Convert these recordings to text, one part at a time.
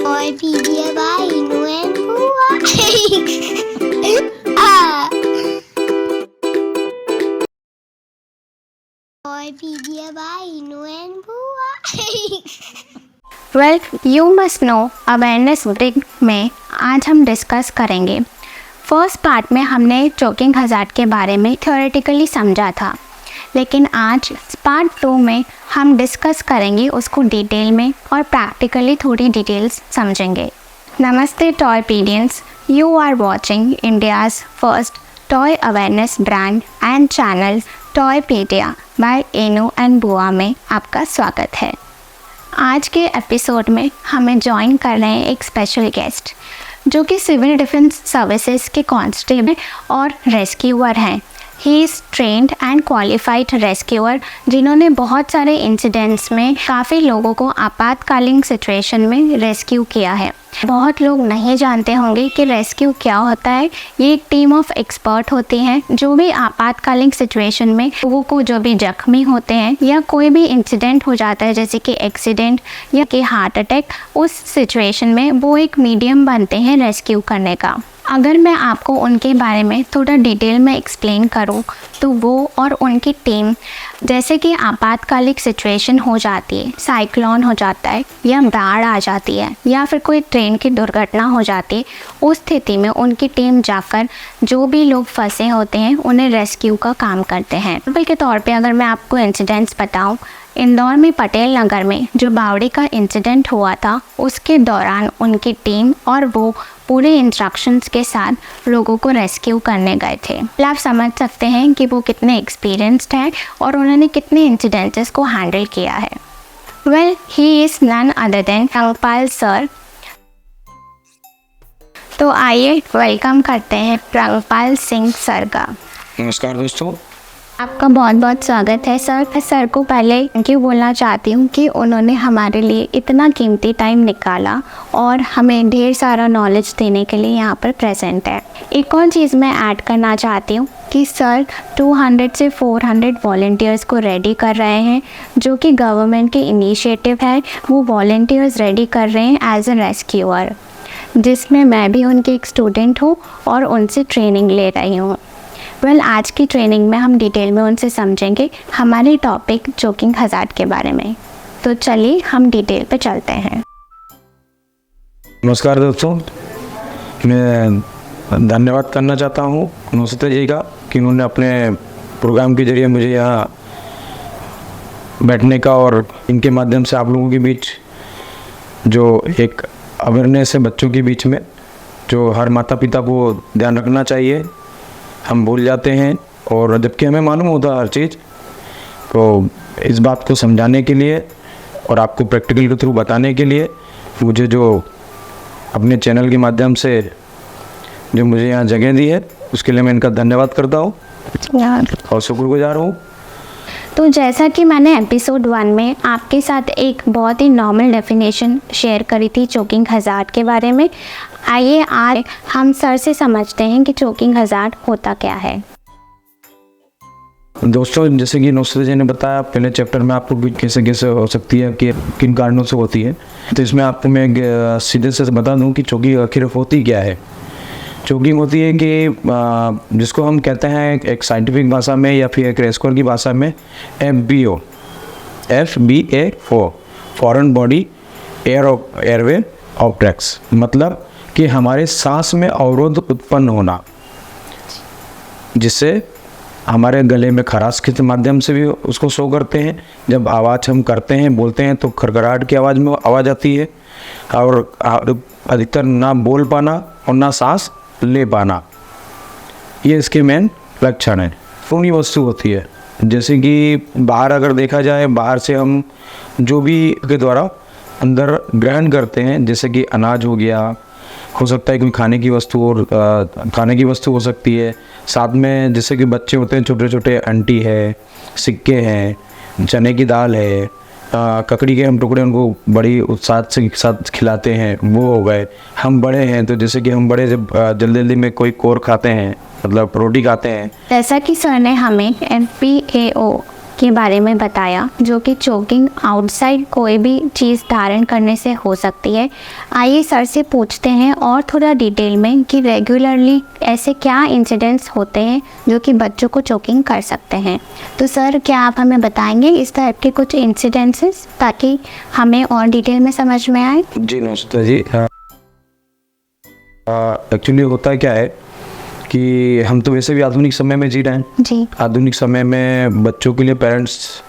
Toypedia by Inu and Bua. Ah. Toypedia by Inu and Bua. Well you must know awareness week में आज हम discuss करेंगे। First part में हमने choking hazard के बारे में थ्योरेटिकली समझा था, लेकिन आज पार्ट 2 में हम डिस्कस करेंगे उसको डिटेल में और प्रैक्टिकली थोड़ी डिटेल्स समझेंगे। नमस्ते Toypedians, you are watching India's first toy awareness brand and channel Toypedia by Inu and Bua में आपका स्वागत है। आज के एपिसोड में हमें ज्वाइन कर रहे हैं एक स्पेशल गेस्ट जो कि सिविल डिफेंस सर्विसेज के कांस्टेबल और रेस्क्यूअर हैं। He is trend and qualified rescuer जिन्होंने बहुत सारे इंसिडेंट्स में काफ़ी लोगों को आपातकालीन सिचुएशन में रेस्क्यू किया है। बहुत लोग नहीं जानते होंगे कि रेस्क्यू क्या होता है। ये एक टीम ऑफ एक्सपर्ट होती हैं जो भी आपातकालीन सिचुएशन में लोगों को जो भी जख्मी होते हैं या कोई भी इंसिडेंट हो जाता है जैसे कि एक्सीडेंट या कि हार्ट अटैक, उस सिचुएशन में वो एक मीडियम बनते हैं रेस्क्यू करने का। अगर मैं आपको उनके बारे में थोड़ा डिटेल में एक्सप्लेन करूं तो वो और उनकी टीम जैसे कि आपातकालीन सिचुएशन हो जाती है, साइक्लोन हो जाता है या बाढ़ आ जाती है या फिर कोई ट्रेन की दुर्घटना हो जाती है, उस स्थिति में उनकी टीम जाकर जो भी लोग फंसे होते हैं उन्हें रेस्क्यू का काम करते हैं। एग्जाम्पल के तौर पे अगर मैं आपको इंसिडेंट्स बताऊं, इंदौर में पटेल नगर में जो बावड़ी का इंसिडेंट हुआ था उसके दौरान उनकी टीम और वो पूरे इंस्ट्रक्शंस के साथ लोगों को रेस्क्यू करने गए थे। आप समझ सकते हैं कि वो कितने एक्सपीरियंस्ड हैं और उन्होंने कितने इंसिडेंट्स को हैंडल किया है। Well, he is none other than Rangpal sir. तो आइए वेलकम करते हैं रंगपाल सिंह सर का। नमस्कार दोस्तों, आपका बहुत बहुत स्वागत है सर। मैं सर को पहले थैंक यू बोलना चाहती हूँ कि उन्होंने हमारे लिए इतना कीमती टाइम निकाला और हमें ढेर सारा नॉलेज देने के लिए यहाँ पर प्रेजेंट है। एक और चीज़ मैं ऐड करना चाहती हूँ कि सर 200 से 400 वॉलंटियर्स को रेडी कर रहे हैं जो कि गवर्नमेंट के इनिशिएटिव है। वो वॉलंटियर्स रेडी कर रहे हैं एज ए रेस्क्यूअर, जिसमें मैं भी उनकी एक स्टूडेंट हूँ और उनसे ट्रेनिंग ले रही हूँ। वेल, आज की ट्रेनिंग में हम डिटेल में उनसे समझेंगे हमारे टॉपिक चोकिंग हज़ार्ड के बारे में। तो चलिए हम डिटेल पे चलते हैं। नमस्कार दोस्तों, मैं धन्यवाद करना चाहता हूँ नुसरत जी का कि उन्होंने अपने प्रोग्राम के जरिए मुझे यहाँ बैठने का और इनके माध्यम से आप लोगों के बीच जो एक अवेयरनेस है बच्चों के बीच में, जो हर माता पिता को ध्यान रखना चाहिए। हम भूल जाते हैं और जबकि हमें मालूम होता है हर चीज़, तो इस बात को समझाने के लिए और आपको प्रैक्टिकल के थ्रू बताने के लिए मुझे जो अपने चैनल के माध्यम से जो मुझे यहाँ जगह दी है उसके लिए मैं इनका धन्यवाद करता हूँ और शुक्रगुजार हूँ। तो जैसा कि मैंने एपिसोड 1 में आपके साथ एक बहुत ही नॉर्मल डेफिनेशन शेयर करी थी चोकिंग हज़ार्ड के बारे में, आइए आज हम सर से समझते हैं कि चोकिंग हज़ार्ड होता क्या है। दोस्तों, जैसे कि नुसरत जी ने बताया पहले चैप्टर में आपको कैसे कैसे हो सकती है कि किन कारणों से होती है, तो इसमें आपको मैं सीधे से बता दूं कि चोकिंग आखिर होती क्या है। चोकिंग होती है कि जिसको हम कहते हैं एक साइंटिफिक भाषा में या फिर एक रेस्क्यूअर की भाषा में FBO, foreign body airway obstructs, मतलब कि हमारे सांस में अवरोध उत्पन्न होना, जिससे हमारे गले में खराश के माध्यम से भी उसको शो करते हैं। जब आवाज़ हम करते हैं, बोलते हैं तो खड़खड़ाहट की आवाज़ में आवाज़ आती है और अधिकतर ना बोल पाना और ना सांस ले पाना, ये इसके मेन लक्षण है। पूरी वस्तु होती है जैसे कि बाहर अगर देखा जाए, बाहर से हम जो भी के द्वारा अंदर ग्रहण करते हैं, जैसे कि अनाज हो गया, हो सकता है कोई खाने की वस्तु और खाने की वस्तु हो सकती है। साथ में जैसे कि बच्चे होते हैं छोटे छोटे, अंटी है, सिक्के हैं, चने की दाल है, ककड़ी के हम टुकड़े उनको बड़ी उत्साह से साथ खिलाते हैं, वो हो गए। हम बड़े हैं तो जैसे कि हम बड़े जब जल्दी जल्दी में कोई कोर खाते हैं, मतलब रोटी खाते हैं। जैसा कि सर ने हमें FBAO के बारे में बताया, जो कि चोकिंग आउटसाइड कोई भी चीज़ धारण करने से हो सकती है। आइए सर से पूछते हैं और थोड़ा डिटेल में कि रेगुलरली ऐसे क्या इंसिडेंट्स होते हैं जो कि बच्चों को चोकिंग कर सकते हैं। तो सर, क्या आप हमें बताएंगे इस टाइप के कुछ इंसिडेंसेस, ताकि हमें और डिटेल में समझ में आए? जी नमस्ते जी। एक्चुअली होता क्या है कि हम तो वैसे भी आधुनिक समय में जी रहे हैं। जी आधुनिक समय में बच्चों के लिए पेरेंट्स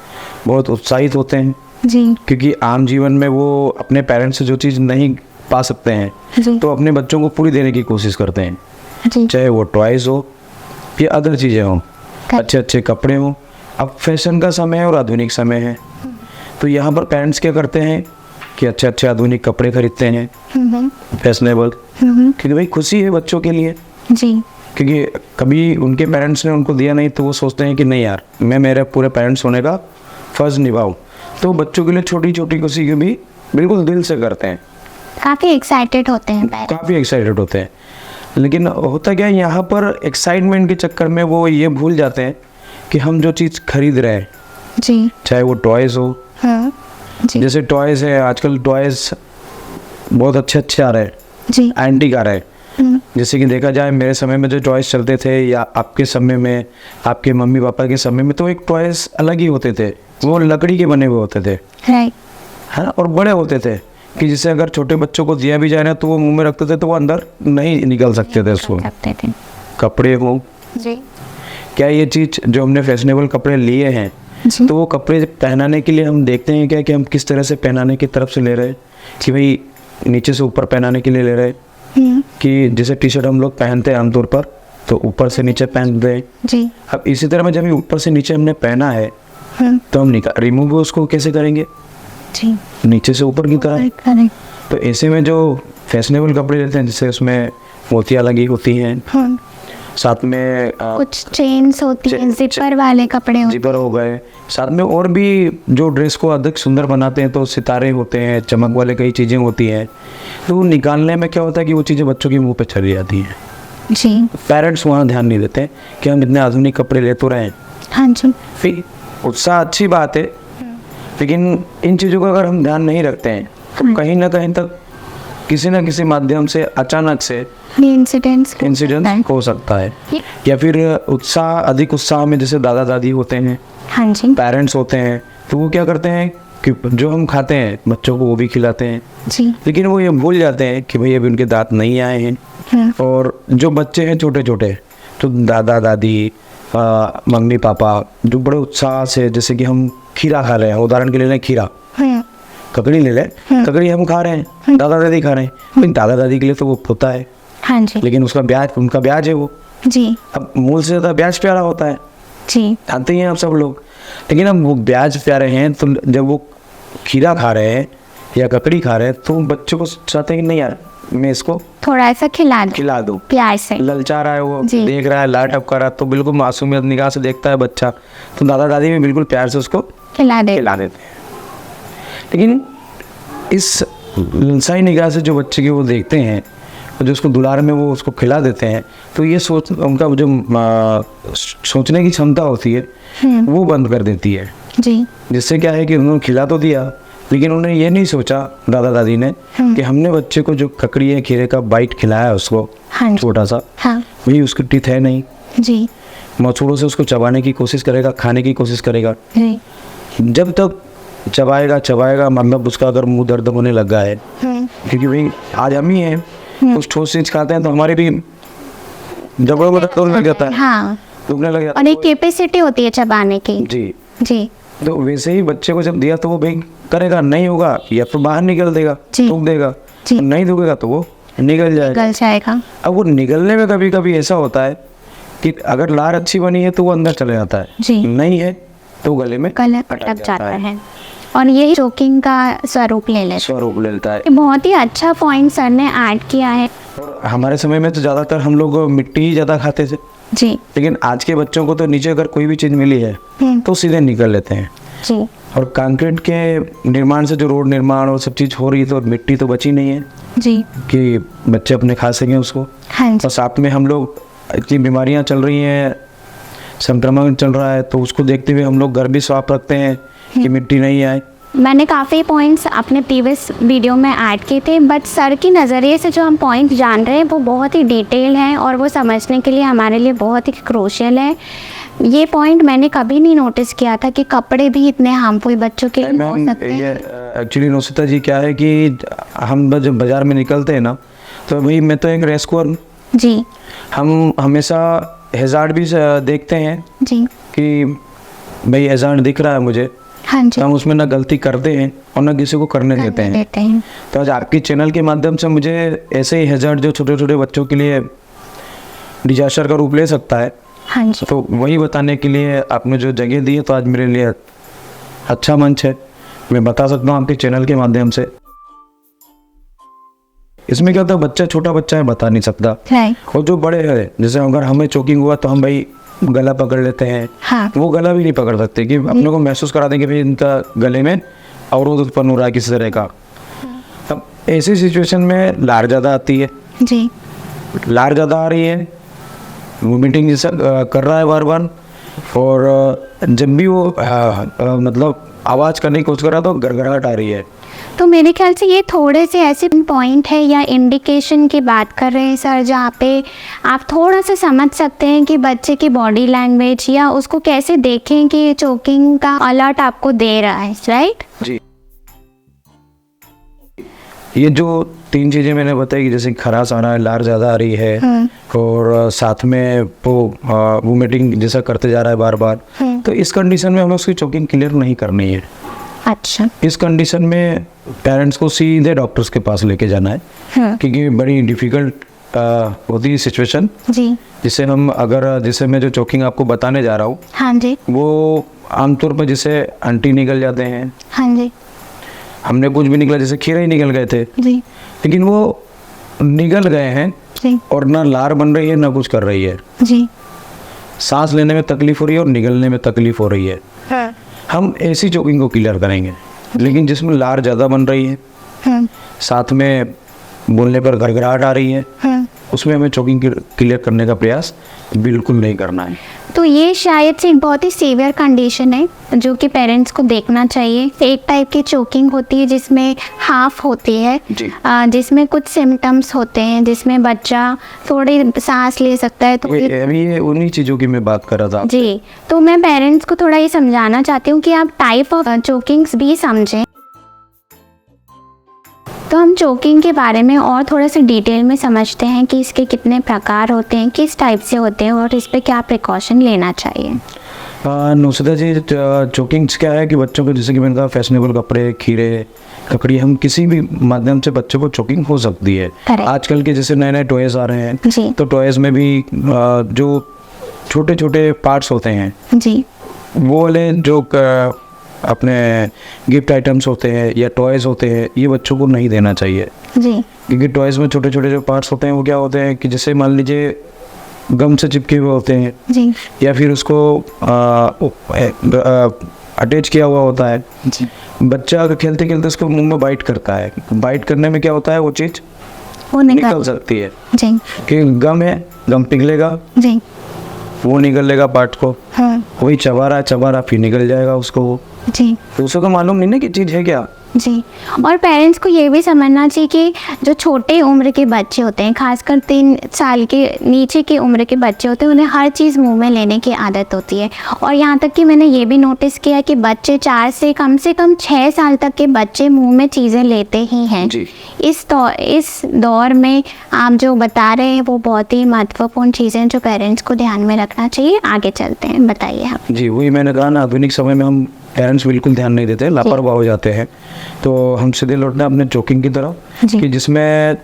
बहुत उत्साहित होते हैं, जी क्योंकि आम जीवन में वो अपने पेरेंट्स से जो चीज़ नहीं पा सकते हैं जी तो अपने बच्चों को पूरी देने की कोशिश करते हैं, जी चाहे वो टॉयज़ हो या अदर चीज़ें हों, अच्छे अच्छे कपड़े हों। अब फैशन का समय है और आधुनिक समय है, तो यहाँ पर पेरेंट्स क्या करते हैं कि अच्छे अच्छे आधुनिक कपड़े खरीदते हैं, फैशनेबल, क्योंकि भाई खुशी है बच्चों के लिए। जी क्योंकि कभी उनके पेरेंट्स ने उनको दिया नहीं तो वो सोचते हैं कि नहीं यार, मैं मेरे पूरे पेरेंट्स होने का फ़र्ज़ निभाऊं। तो बच्चों के लिए छोटी छोटी खुशी के भी बिल्कुल दिल से करते हैं, काफ़ी एक्साइटेड होते हैं पेरेंट्स। काफ़ी एक्साइटेड होते हैं। लेकिन होता क्या है, यहाँ पर एक्साइटमेंट के चक्कर में वो ये भूल जाते हैं कि हम जो चीज़ खरीद रहे हैं, जी चाहे वो टॉयज़ हो, हाँ जी जैसे टॉयज़ है, आजकल टॉयज़ बहुत अच्छे अच्छे आ रहे हैं, जी एंटीक आ रहे हैं। जैसे कि देखा जाए, मेरे समय में जो टॉयज़ चलते थे या आपके समय में, आपके मम्मी पापा के समय में, तो एक टॉयज़ अलग ही होते थे। वो लकड़ी के बने हुए होते थे, राइट, है ना, और बड़े होते थे कि जिसे अगर छोटे बच्चों को दिया भी जाए ना तो वो मुंह में रखते थे तो वो अंदर नहीं निकल सकते थे उसको। सकते थे। कपड़े हो, जी क्या ये चीज़ जो हमने फैशनेबल कपड़े लिए हैं, जी तो वो कपड़े पहनाने के लिए हम देखते हैं क्या कि हम किस तरह से पहनाने की तरफ से ले रहे हैं, कि भाई नीचे से ऊपर पहनाने के लिए ले रहे हैं, कि जैसे टी शर्ट हम लोग पहनते हैं आमतौर पर तो ऊपर से नीचे पहनते हैं। जी अब इसी तरह में जब ऊपर से नीचे हमने पहना है तो हम रिमूव उसको कैसे करेंगे, जी नीचे से ऊपर की तरह। करेक्ट, तो ऐसे में जो फैशनेबल कपड़े रहते हैं, जिससे उसमें मोतियाँ लगी होती हैं, साथ में कुछ चेन्स होती हैं, जिपर वाले कपड़े होते जिपर हो गए, साथ में और भी जो ड्रेस को अधिक सुंदर बनाते हैं, तो सितारे होते हैं, चमक वाले कई चीज़ें होती हैं। तो वो निकालने में क्या होता है कि वो चीज़ें बच्चों के मुंह पे चली जाती हैं। हैं। जी पेरेंट्स वहाँ ध्यान नहीं देते कि हम इतने आधुनिक कपड़े ले तो रहे हैं। हाँ जी, फिर उत्साह अच्छी बात है, लेकिन इन चीज़ों का अगर हम ध्यान नहीं रखते हैं तो कहीं ना कहीं तक किसी न किसी माध्यम से अचानक से ये इंसिडेंट हो सकता है। या फिर अधिक उत्साह में जैसे दादा दादी होते हैं, हाँ जी पेरेंट्स होते हैं, तो वो क्या करते हैं कि जो हम खाते हैं बच्चों को वो भी खिलाते हैं, जी लेकिन वो ये भूल जाते हैं कि भाई अभी उनके दांत नहीं आए हैं। और जो बच्चे हैं छोटे छोटे, तो दादा दादी, मम्मी पापा जो बड़े उत्साह से, जैसे कि हम खीरा खा रहे हैं, उदाहरण के लिए लें खीरा, ककड़ी ले लें, ककड़ी हम खा रहे हैं, दादा दादी खा रहे हैं, लेकिन दादा दादी के लिए तो वो होता है, हाँ जी लेकिन उसका ब्याज, उनका ब्याज है वो। जी अब मूल से ज़्यादा ब्याज प्यारा होता है, जी जानते ही हैं आप सब लोग। लेकिन अब वो ब्याज प्यारे हैं, तो जब वो खीरा खा रहे हैं या ककड़ी खा रहे हैं तो बच्चों को चाहते हैं कि नहीं यार, मैं इसको थोड़ा सा खिला दूँ प्यार से। ललचा रहा है वो, जी। देख रहा है, लाट टपका रहा है, तो बिल्कुल मासूमियत निगाह से देखता है बच्चा, तो दादा दादी भी बिल्कुल प्यार से उसको खिला देते देते हैं। लेकिन इस ललचाई निगाह से जो बच्चे की वो देखते हैं, और जो उसको दुलार में वो उसको खिला देते हैं, तो ये सोच, उनका जो सोचने की क्षमता होती है वो बंद कर देती है। जी जिससे क्या है कि उन्होंने खिला तो दिया, लेकिन उन्होंने ये नहीं सोचा दादा दादी ने कि हमने बच्चे को जो ककड़ी है, खीरे का बाइट खिलाया है उसको, हाँ जी छोटा सा, हाँ वही उसकी टीथ है नहीं, जी मसूड़ों से उसको चबाने की कोशिश करेगा, खाने की कोशिश करेगा। जी जब तक चबाएगा मतलब उसका अगर मुंह दर्द होने लगा है, क्योंकि भाई आज हम ही हैं, कुछ ठोस चीज खाते हैं तो हमारे भी जबड़ों में दर्द होने लग जाता है, हाँ, दुखने लग जाता और एक कैपेसिटी होती है चबाने की। है। जी, जी तो वैसे ही बच्चे को जब दिया तो वो भाई करेगा, नहीं होगा या तो बाहर निकल देगा, जी। थूक देगा, जी। नहीं थूकेगा तो वो निकल जाएगा। गल जाएगा। अब वो निकलने में कभी कभी ऐसा होता है कि अगर लार अच्छी बनी है तो वो अंदर चले जाता है, जी। नहीं है तो गले में गले अटक जाता है, और यही चोकिंग का स्वरूप ले लेता है। है। बहुत ही अच्छा पॉइंट सर ने ऐड किया है। और हमारे समय में तो ज़्यादातर हम लोग मिट्टी ही ज़्यादा खाते थे, जी लेकिन आज के बच्चों को तो नीचे अगर कोई भी चीज़ मिली है तो सीधे निकल लेते हैं। जी और कंक्रीट के निर्माण से जो रोड निर्माण और सब चीज़ हो रही है, तो मिट्टी तो बची नहीं है जी कि बच्चे अपने खा सकें उसको। हाँ जी और साथ में हम लोग, इतनी बीमारियां चल रही हैं, संक्रमण चल रहा है, तो उसको देखते हुए हम लोग घर भी साफ रखते हैं कि मिट्टी नहीं आए। मैंने काफ़ी पॉइंट्स अपने प्रीवियस वीडियो में ऐड किए थे, बट सर की नज़रिए से जो हम पॉइंट जान रहे हैं वो बहुत ही डिटेल हैं और वो समझने के लिए हमारे लिए बहुत ही क्रूशियल है। ये पॉइंट मैंने कभी नहीं नोटिस किया था कि कपड़े भी इतने हार्मफुल बच्चों के लिए हो सकते हैं। एक्चुअली नुसरत जी क्या है कि हम जब बाज़ार में निकलते हैं ना, तो भाई मैं तो एक रेस्क्यूअर हूँ जी, हम हमेशा हैज़ार्ड भी देखते हैं जी, कि भाई हैज़ार्ड दिख रहा है मुझे, हाँ जी, तो हम उसमें ना गलती करते हैं और ना किसी को करने देते हैं। तो आज आपकी चैनल के माध्यम से मुझे ऐसे ही हैज़ार्ड जो छोटे छोटे बच्चों के लिए डिजास्टर का रूप ले सकता है, हाँ जी, तो वही बताने के लिए आपने जो जगह दी है, तो आज मेरे लिए अच्छा मंच है, मैं बता सकता हूँ आपके चैनल के माध्यम से। इसमें क्या होता है, बच्चा छोटा बच्चा है, बता नहीं सकता, और जो बड़े हैं, जैसे अगर हमें चोकिंग हुआ तो हम भाई गला पकड़ लेते हैं, हाँ, वो गला भी नहीं पकड़ सकते कि अपने को महसूस करा देंगे भाई इनका गले में अवरोध उत्पन्न हो रहा है किसी तरह का। अब ऐसी सिचुएशन में लार ज़्यादा आती है जी, लार ज़्यादा आ रही है, वोमिटिंग जैसा कर रहा है बार बार, और जब भी वो मतलब आवाज़ करने की कोशिश कर रहा है तो गड़गड़ाहट आ रही है। तो मेरे ख्याल से ये थोड़े से ऐसे पॉइंट है या इंडिकेशन की बात कर रहे हैं सर, जहाँ पे आप थोड़ा सा समझ सकते हैं कि बच्चे की बॉडी लैंग्वेज या उसको कैसे देखें कि चोकिंग का अलर्ट आपको दे रहा है, राइट? जी, ये जो 3 चीज़ें मैंने बताई कि जैसे खराश आ रहा है, लार ज़्यादा आ रही है, और साथ में वो वोमिटिंग जैसा करते जा रहा है बार बार, तो इस कंडीशन में हमें उसकी चोकिंग क्लियर नहीं करनी है। अच्छा, इस कंडीशन में पेरेंट्स को सीधे डॉक्टर्स के पास लेके जाना है, क्योंकि बड़ी डिफ़िकल्ट होती है सिचुएशन, जी, जिसे मैं जो चोकिंग आपको बताने जा रहा हूँ, हाँ जी, वो आमतौर पर जैसे आंटी निकल जाते हैं, हाँ जी, हमने कुछ भी निकला, जैसे खीरे ही निकल गए थे, जी, लेकिन वो निकल गए हैं जी, और ना लार बन रही है ना कुछ कर रही है, जी, सांस लेने में तकलीफ हो रही है और निकलने में तकलीफ हो रही है। हाँ, हम ऐसी चोकिंग को क्लियर करेंगे, लेकिन जिसमें लार ज़्यादा बन रही है, हाँ, साथ में बोलने पर गड़गड़ाहट आ रही है, हाँ, उसमें हमें चोकिंग क्लियर करने का प्रयास बिल्कुल नहीं करना है। तो ये शायद से एक बहुत ही सीवियर कंडीशन है जो कि पेरेंट्स को देखना चाहिए। एक टाइप की चोकिंग होती है जिसमें हाफ होती है, जिसमें कुछ सिम्टम्स होते हैं, जिसमें बच्चा थोड़ी सांस ले सकता है। तो अभी ये उन्हीं चीज़ों की मैं बात कर रहा था जी, तो मैं पेरेंट्स को थोड़ा ये समझाना चाहती हूँ कि आप टाइप ऑफ चोकिंग्स भी समझें। तो हम चोकिंग के बारे में और थोड़ा सा डिटेल में समझते हैं कि इसके कितने प्रकार होते हैं, किस टाइप से होते हैं और इस पे क्या प्रिकॉशन लेना चाहिए। नुसरत जी, चोकिंग्स क्या है कि बच्चों को, जैसे कि मैंने कहा, फैशनेबल कपड़े, खीरे, ककड़ी, हम किसी भी माध्यम से बच्चों को चोकिंग हो सकती है। आजकल के जैसे नए नए टॉयज़ आ रहे हैं, तो टॉयज़ में भी जो छोटे छोटे पार्ट्स होते हैं, जी, वो वाले जो अपने गिफ्ट आइटम्स होते हैं या टॉयज़ होते हैं, ये बच्चों को नहीं देना चाहिए, जी, क्योंकि टॉयज़ में छोटे छोटे जो पार्ट्स होते हैं वो क्या होते हैं कि जैसे मान लीजिए गम से चिपके हुए होते हैं, जी, या फिर उसको अटैच किया हुआ होता है, जी। बच्चा अगर खेलते खेलते उसको मुंह में बाइट करता है, बाइट करने में क्या होता है, वो चीज़ वो निकल सकती है, जी, कि गम है, गम पिघलेगा, जी, वो निकलेगा पार्ट को, हाँ, वही चबा रहा फिर निकल जाएगा उसको, जी, तो उसको तो मालूम नहीं ना कि चीज़ है क्या, जी। और पेरेंट्स को ये भी समझना चाहिए कि जो छोटे उम्र के बच्चे होते हैं, खासकर 3 साल के नीचे की उम्र के बच्चे होते हैं, उन्हें हर चीज़ मुंह में लेने की आदत होती है। और यहाँ तक कि मैंने ये भी नोटिस किया कि बच्चे 4 से कम 6 साल तक के बच्चे मुंह में चीज़ें लेते ही हैं। इस दौर में आप जो बता रहे हैं वो बहुत ही महत्वपूर्ण चीज़ें जो पेरेंट्स को ध्यान में रखना चाहिए। आगे चलते हैं, बताइए आप। जी, वही मैंने कहा ना, आधुनिक समय में हम पेरेंट्स बिल्कुल ध्यान नहीं देते, लापरवाह हो जाते हैं, तो हम सीधे लौटना अपने चोकिंग की तरफ, कि जिसमें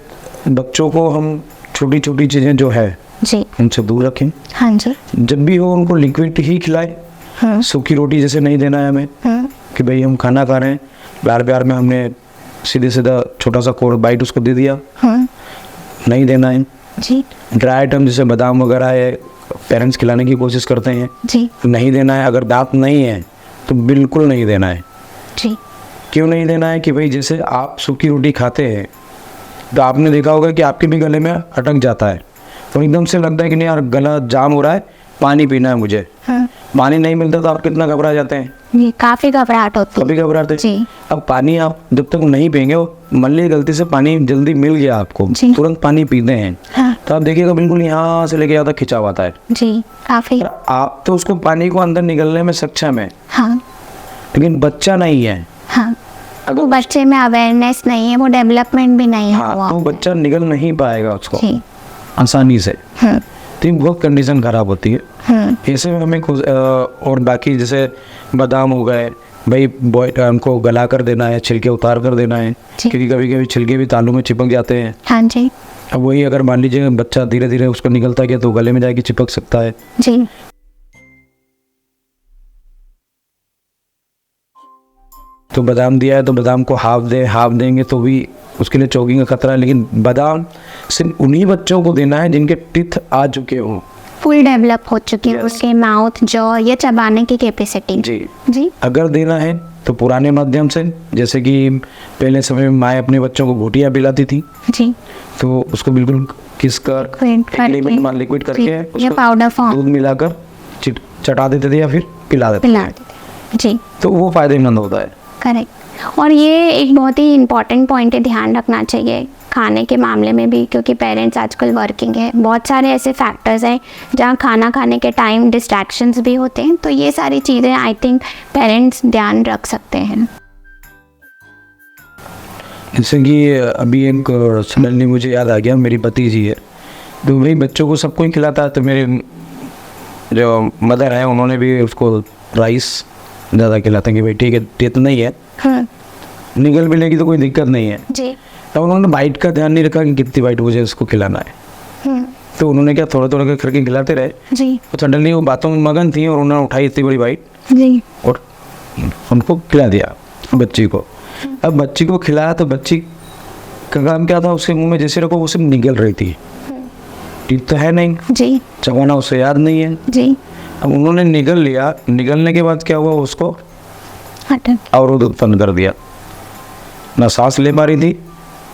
बच्चों को हम छोटी छोटी चीज़ें जो है, जी, उनसे दूर रखें, हाँ जी, जब भी हो उनको लिक्विड ही खिलाए, हाँ, सूखी रोटी जैसे नहीं देना है हमें, हाँ, कि भाई हम खाना खा रहे हैं, प्यार प्यार में हमने सीधे सीधा छोटा सा कोर बाइट उसको दे दिया, हाँ, नहीं देना है, जी। ड्राई आइटम जैसे बादाम वगैरह है, पेरेंट्स खिलाने की कोशिश करते हैं, जी, नहीं देना है। अगर दांत नहीं है तो बिल्कुल नहीं देना है, जी। क्यों नहीं देना है कि भाई जैसे आप सूखी रोटी खाते हैं तो आपने देखा होगा कि आपके भी गले में अटक जाता है, तो एकदम से लगता है कि नहीं यार गला जाम हो रहा है, पानी पीना है मुझे, हाँ पानी नहीं मिलता तो आप कितना घबरा जाते हैं, जी, काफ़ी घबराहट होती है। कभी घबराते जी। हैं। अब पानी आप जब तक नहीं पिएंगे, वो मान लीजिए गलती से पानी जल्दी मिल गया आपको, जी। तुरंत पानी पीते हैं हाँ तो आप देखिएगा बिल्कुल यहाँ से लेके आता खिंचा हुआ आता है। जी, काफ़ी। आप तो उसको पानी को अंदर निकलने में सक्षम है, हाँ लेकिन बच्चा नहीं है। हाँ, वो बच्चे में अवेयरनेस नहीं है, वो डेवलपमेंट भी नहीं हाँ, हुआ। तो बच्चा निकल नहीं पाएगा उसको जी। आसानी से, हम्म तो ये बहुत कंडीशन खराब होती है। ऐसे में हमें और बाकी जैसे बादाम हो गए भाई, उनको गला कर देना है, छिलके उतार कर देना है, जी। क्योंकि कभी कभी छिलके भी तालू में चिपक जाते हैं। हाँ जी अब वही अगर मान लीजिए बच्चा धीरे धीरे उसको निकलता गया तो गले में जाके चिपक सकता है। जी। तो बादाम दिया है तो बादाम को हाफ देंगे तो भी उसके लिए चोकिंग का खतरा है। लेकिन बादाम सिर्फ उन्हीं बच्चों को देना है जिनके टीथ आ चुके हों, फुल डेवलप हो चुकी है Yes. उसके माउथ, जॉ, ये चबाने की कैपेसिटी। जी। जी। अगर देना है तो पुराने माध्यम से, जैसे कि पहले समय में माएँ अपने बच्चों को घोटियाँ पिलाती थी, जी। तो उसको बिल्कुल किस कर लिक्विड करके या उसको पाउडर फॉर्म दूध मिलाकर चटा देते थे या फिर पिला देते पिला थे, देते। जी, तो वो फायदेमंद होता है। करेक्ट। और ये एक बहुत ही इम्पॉर्टेंट पॉइंट है, ध्यान रखना चाहिए खाने के मामले में भी, क्योंकि पेरेंट्स आजकल वर्किंग है, बहुत सारे ऐसे फैक्टर्स हैं जहाँ खाना खाने के टाइम डिस्ट्रैक्शंस भी होते हैं, तो ये सारी चीज़ें आई थिंक पेरेंट्स ध्यान रख सकते हैं। जैसे कि अभी एक सडनली मुझे याद आ गया, मेरी भतीजी है तो भाई बच्चों को सबको ही खिलाता है, तो मेरे जो मदर है उन्होंने भी उसको राइस ज़्यादा खिलाते हैं कि भाई ठीक है टेस्ट नहीं है, हाँ निकल भी लेगी तो कोई दिक्कत नहीं है। जी। तो उन्होंने बाइट का ध्यान नहीं रखा कि कितनी बाइट मुझे उसको खिलाना है, तो उन्होंने क्या थोड़ा थोड़ा करके खिलाते रहे। जी। तो सडनली वो बातों में मगन थी और उन्होंने उठाई इतनी बड़ी बाइट जी। और उनको खिला दिया बच्ची को। अब बच्ची को खिलाया तो बच्ची का काम क्या था, उसके मुंह में जैसे रखो वो सिर्फ निकल रही थी, टीथ तो है नहीं, जी। चबाना उसे याद नहीं है। जी। अब उन्होंने निगल लिया, निगलने के बाद क्या हुआ, उसको हटन। अवरोध उत्पन्न कर दिया, ना सांस ले पा रही थी,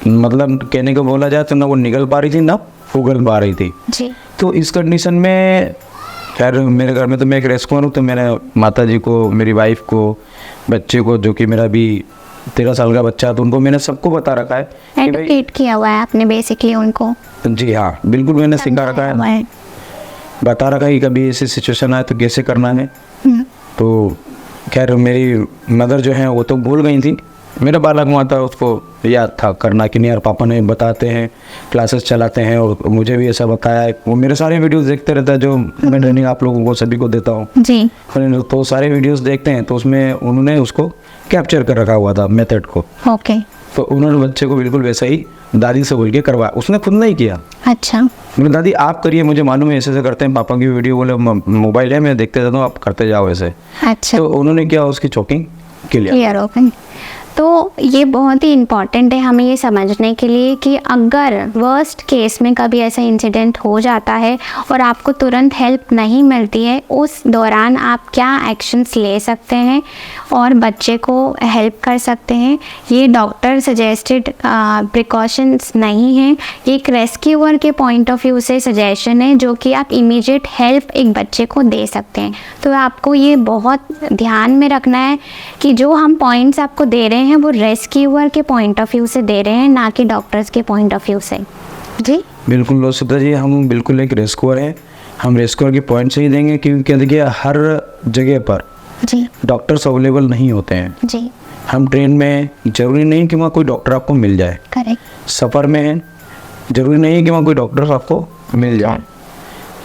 मतलब कहने को बोला जाए तो ना वो निकल पा रही थी ना उगल पा रही थी। जी। तो इस कंडीशन में खैर मेरे घर में तो मैं एक रेस्क्यूअर हूँ, तो मैंने माता जी को, मेरी वाइफ को, बच्चे को, जो कि मेरा भी 13 साल का बच्चा है, तो उनको मैंने सबको बता रखा है कि भाई, एडुकेट किया हुआ है आपने बेसिकली उनको। जी हाँ बिल्कुल मैंने सिखा रखा है, बता रखा है कि कभी ऐसी सिचुएशन आए तो कैसे करना है। तो खैर मेरी मदर जो है वो तो भूल गई थी, मेरा बालक हुआ था उसको याद था करना कि नहीं यार पापा ने बताते हैं, क्लासेस चलाते हैं और मुझे भी ऐसा बताया है। वो मेरे सारे वीडियोस देखते रहता है जो मैं ट्रेनिंग आप लोगों को सभी को देता हूँ जी। तो सारे वीडियोस देखते हैं, तो उसमें उन्होंने उसको कैप्चर कर रखा हुआ था मेथड को। ओके। तो उन्होंने बच्चे को बिल्कुल वैसा ही दादी से बोल के करवाया, उसने खुद नहीं किया। अच्छा। मैंने दादी आप करिए, मुझे मालूम है ऐसे ऐसे करते हैं, पापा की वीडियो बोले मोबाइल है मैं देखते रहता हूँ, आप करते जाओ ऐसे। अच्छा। तो उन्होंने क्या उसकी चोकिंग क्लियर हो गई। तो ये बहुत ही इम्पॉर्टेंट है हमें ये समझने के लिए कि अगर वर्स्ट केस में कभी ऐसा इंसिडेंट हो जाता है और आपको तुरंत हेल्प नहीं मिलती है, उस दौरान आप क्या एक्शंस ले सकते हैं और बच्चे को हेल्प कर सकते हैं। ये डॉक्टर सजेस्टेड प्रिकॉशंस नहीं हैं, ये एक रेस्क्यूअर के पॉइंट ऑफ व्यू से सजेशन है जो कि आप इमीडिएट हेल्प एक बच्चे को दे सकते हैं। तो आपको ये बहुत ध्यान में रखना है कि जो हम पॉइंट्स आपको दे रहे हैं वो रेस्क्यूअर के पॉइंट ऑफ व्यू से दे रहे हैं, ना कि डॉक्टर्स के पॉइंट ऑफ व्यू से। जी बिल्कुल लोसिता जी, हम बिल्कुल एक रेस्क्यूअर हैं, हम रेस्क्यूअर के पॉइंट से ही देंगे, क्योंकि देखिए हर जगह पर जी डॉक्टर्स अवेलेबल नहीं होते हैं। जी। हम ट्रेन में जरूरी नहीं कि वहाँ कोई डॉक्टर आपको मिल जाए, करेक्ट। सफ़र में है जरूरी नहीं है कि वहाँ कोई डॉक्टर आपको मिल जाए,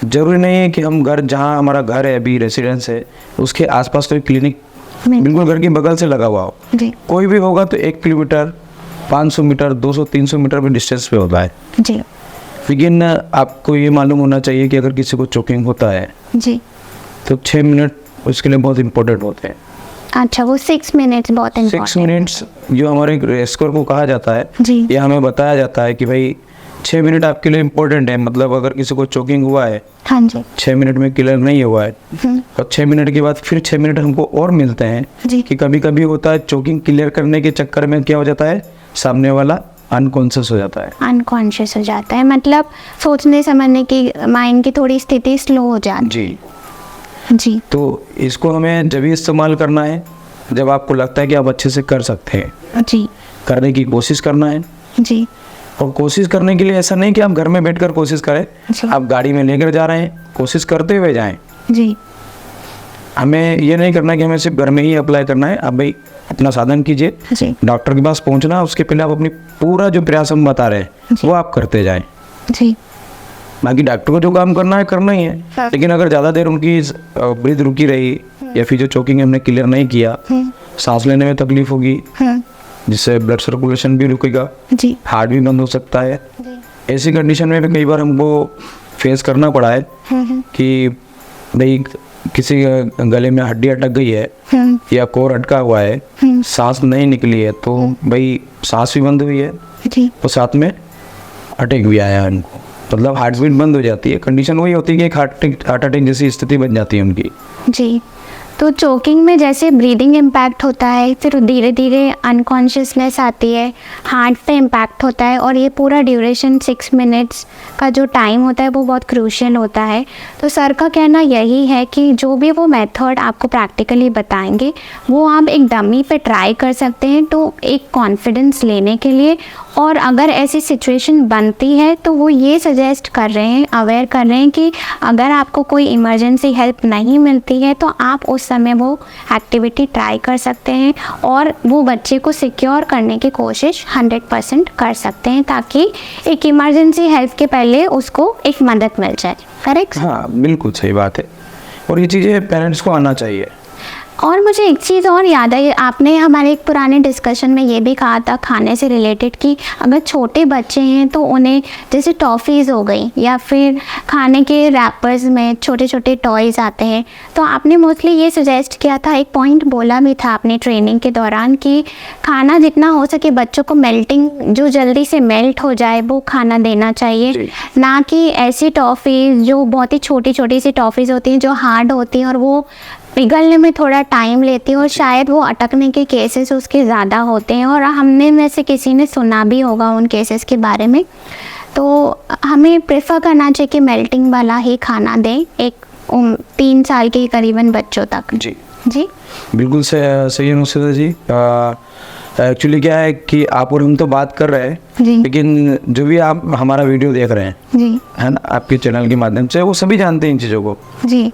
जरूरी नहीं है कि हम घर, जहाँ हमारा घर है अभी रेसिडेंस है, उसके आसपास कोई क्लिनिक बिल्कुल घर के बगल से लगा हुआ हो। जी। कोई भी होगा तो 1 किलोमीटर, 500 मीटर, 200-300 मीटर में डिस्टेंस पे होता है। जी। लेकिन आपको ये मालूम होना चाहिए कि अगर किसी को चोकिंग होता है जी। तो 6 मिनट उसके लिए बहुत इंपॉर्टेंट होते हैं। अच्छा, वो 6 मिनट्स बहुत इम्पोर्टेंट। 6 मिनट्स जो हमारे रेस्क्यूअर को कहा जाता है, जी। ये हमें बताया जाता है कि भाई 6 मिनट आपके लिए इम्पोर्टेंट है। मतलब अगर किसी को चोकिंग हुआ है, हाँ जी, 6 मिनट में क्लियर नहीं हुआ है, और 6 मिनट के बाद फिर 6 मिनट हमको और मिलते हैं जी। कि कभी कभी होता है चोकिंग क्लियर करने के चक्कर में क्या हो जाता है, सामने वाला अनकॉन्शियस हो जाता है। अनकॉन्शियस हो जाता है, मतलब सोचने समझने की माइंड की थोड़ी स्थिति स्लो हो जाती जी। है। जी। तो इसको हमें जब भी इस्तेमाल करना है जब आपको लगता है कि आप अच्छे से कर सकते हैं, जी। करने की कोशिश करना है। जी। और कोशिश करने के लिए ऐसा नहीं कि आप घर में बैठकर कोशिश करें, जी। आप गाड़ी में लेकर जा रहे हैं, कोशिश करते हुए जाएं। जी। हमें ये नहीं करना कि हमें सिर्फ घर में ही अप्लाई करना है। आप भाई अपना साधन कीजिए, जी। डॉक्टर के पास पहुंचना उसके पहले आप अपनी पूरा जो प्रयास हम बता रहे हैं वो आप करते जाएं। जी। बाकी डॉक्टर को जो काम करना है करना ही है, हाँ। लेकिन अगर ज़्यादा देर उनकी ब्रीथ रुकी रही या फिर जो चोकिंग हमने क्लियर नहीं किया, सांस लेने में तकलीफ होगी, जिससे ब्लड सर्कुलेशन भी रुकेगा, जी। हार्ट भी बंद हो सकता है। ऐसी कंडीशन में भी कई बार हमको फेस करना पड़ा है कि भाई किसी गले में हड्डी अटक गई है या कोर अटका हुआ है, सांस नहीं निकली है, तो भाई सांस भी बंद हुई है जी। और साथ में अटैक भी आया है उनको, मतलब हार्ट बीट बंद हो जाती है। कंडीशन वही होती है कि एक हार्ट अटैक जैसी स्थिति बन जाती है उनकी। जी। तो चोकिंग में जैसे ब्रीदिंग इम्पैक्ट होता है, फिर धीरे धीरे अनकॉन्शियसनेस आती है, हार्ट पे इम्पैक्ट होता है, और ये पूरा ड्यूरेशन 6 मिनट्स का जो टाइम होता है वो बहुत क्रूशियल होता है। तो सर का कहना यही है कि जो भी वो मेथड आपको प्रैक्टिकली बताएंगे वो आप एक डमी पे ट्राई कर सकते हैं, तो एक कॉन्फिडेंस लेने के लिए। और अगर ऐसी सिचुएशन बनती है तो वो ये सजेस्ट कर रहे हैं, अवेयर कर रहे हैं कि अगर आपको कोई इमरजेंसी हेल्प नहीं मिलती है तो आप उस समय वो एक्टिविटी ट्राई कर सकते हैं और वो बच्चे को सिक्योर करने की कोशिश 100% कर सकते हैं, ताकि एक इमरजेंसी हेल्प के पहले उसको एक मदद मिल जाए। करेक्ट? हाँ, बिल्कुल सही बात है, और ये चीज़ें पेरेंट्स को आना चाहिए। और मुझे एक चीज़ और याद आई, आपने हमारे एक पुराने डिस्कशन में ये भी कहा था खाने से रिलेटेड कि अगर छोटे बच्चे हैं तो उन्हें जैसे टॉफ़ीज़ हो गई या फिर खाने के रैपर्स में छोटे छोटे टॉयज़ आते हैं, तो आपने मोस्टली ये सजेस्ट किया था, एक पॉइंट बोला भी था आपने ट्रेनिंग के दौरान कि खाना जितना हो सके बच्चों को मेल्टिंग, जो जल्दी से मेल्ट हो जाए वो खाना देना चाहिए, ना कि ऐसी टॉफ़ीज़ जो बहुत ही छोटी छोटी सी टॉफ़ीज़ होती हैं जो हार्ड होती हैं और वो पिघलने में थोड़ा टाइम लेती है और शायद वो अटकने के केसेस उसके ज़्यादा होते हैं, और हमने में से किसी ने सुना भी होगा उन केसेस के बारे में। तो हमें प्रेफर करना चाहिए कि मेल्टिंग वाला ही खाना दें एक 3 साल के करीबन बच्चों तक। जी जी, बिल्कुल सही है नुसरत जी। एक्चुअली क्या है कि आप और हम तो बात कर रहे हैं, जी। लेकिन जो भी आप हमारा वीडियो देख रहे हैं, जी, है ना, आपके चैनल के माध्यम से, वो सभी जानते हैं इन चीज़ों को, जी,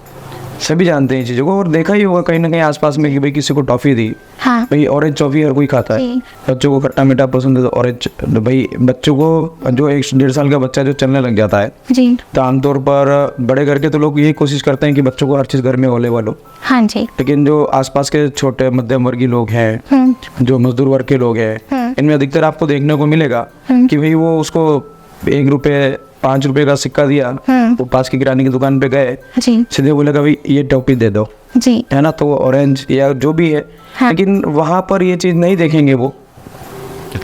सभी जानते हैं इन चीज़ों को, और देखा ही होगा कहीं ना कहीं आसपास में कि भाई किसी को टॉफ़ी दी, हाँ, भाई ऑरेंज टॉफ़ी हर कोई खाता है, जी। बच्चों को खट्टा मीठा पसंद है तो ऑरेंज, भाई बच्चों को जो 1-1.5 साल का बच्चा जो चलने लग जाता है, जी, तो आमतौर पर बड़े घर के तो लोग यही कोशिश करते हैं कि बच्चों को हर चीज़ घर में अवेलेबल हो, हाँ जी, लेकिन जो आसपास के छोटे मध्यम वर्गीय लोग हैं, जो मजदूर वर्ग के लोग हैं, इनमें अधिकतर आपको देखने को मिलेगा कि भाई वो उसको 1 रुपये 5 रुपये का सिक्का दिया, वो पास की किराने की दुकान पे गए, जी, सीधे बोलेगा भाई ये टॉफी दे दो, जी, है ना, तो वो ऑरेंज या जो भी है, लेकिन वहाँ पर ये चीज़ नहीं देखेंगे वो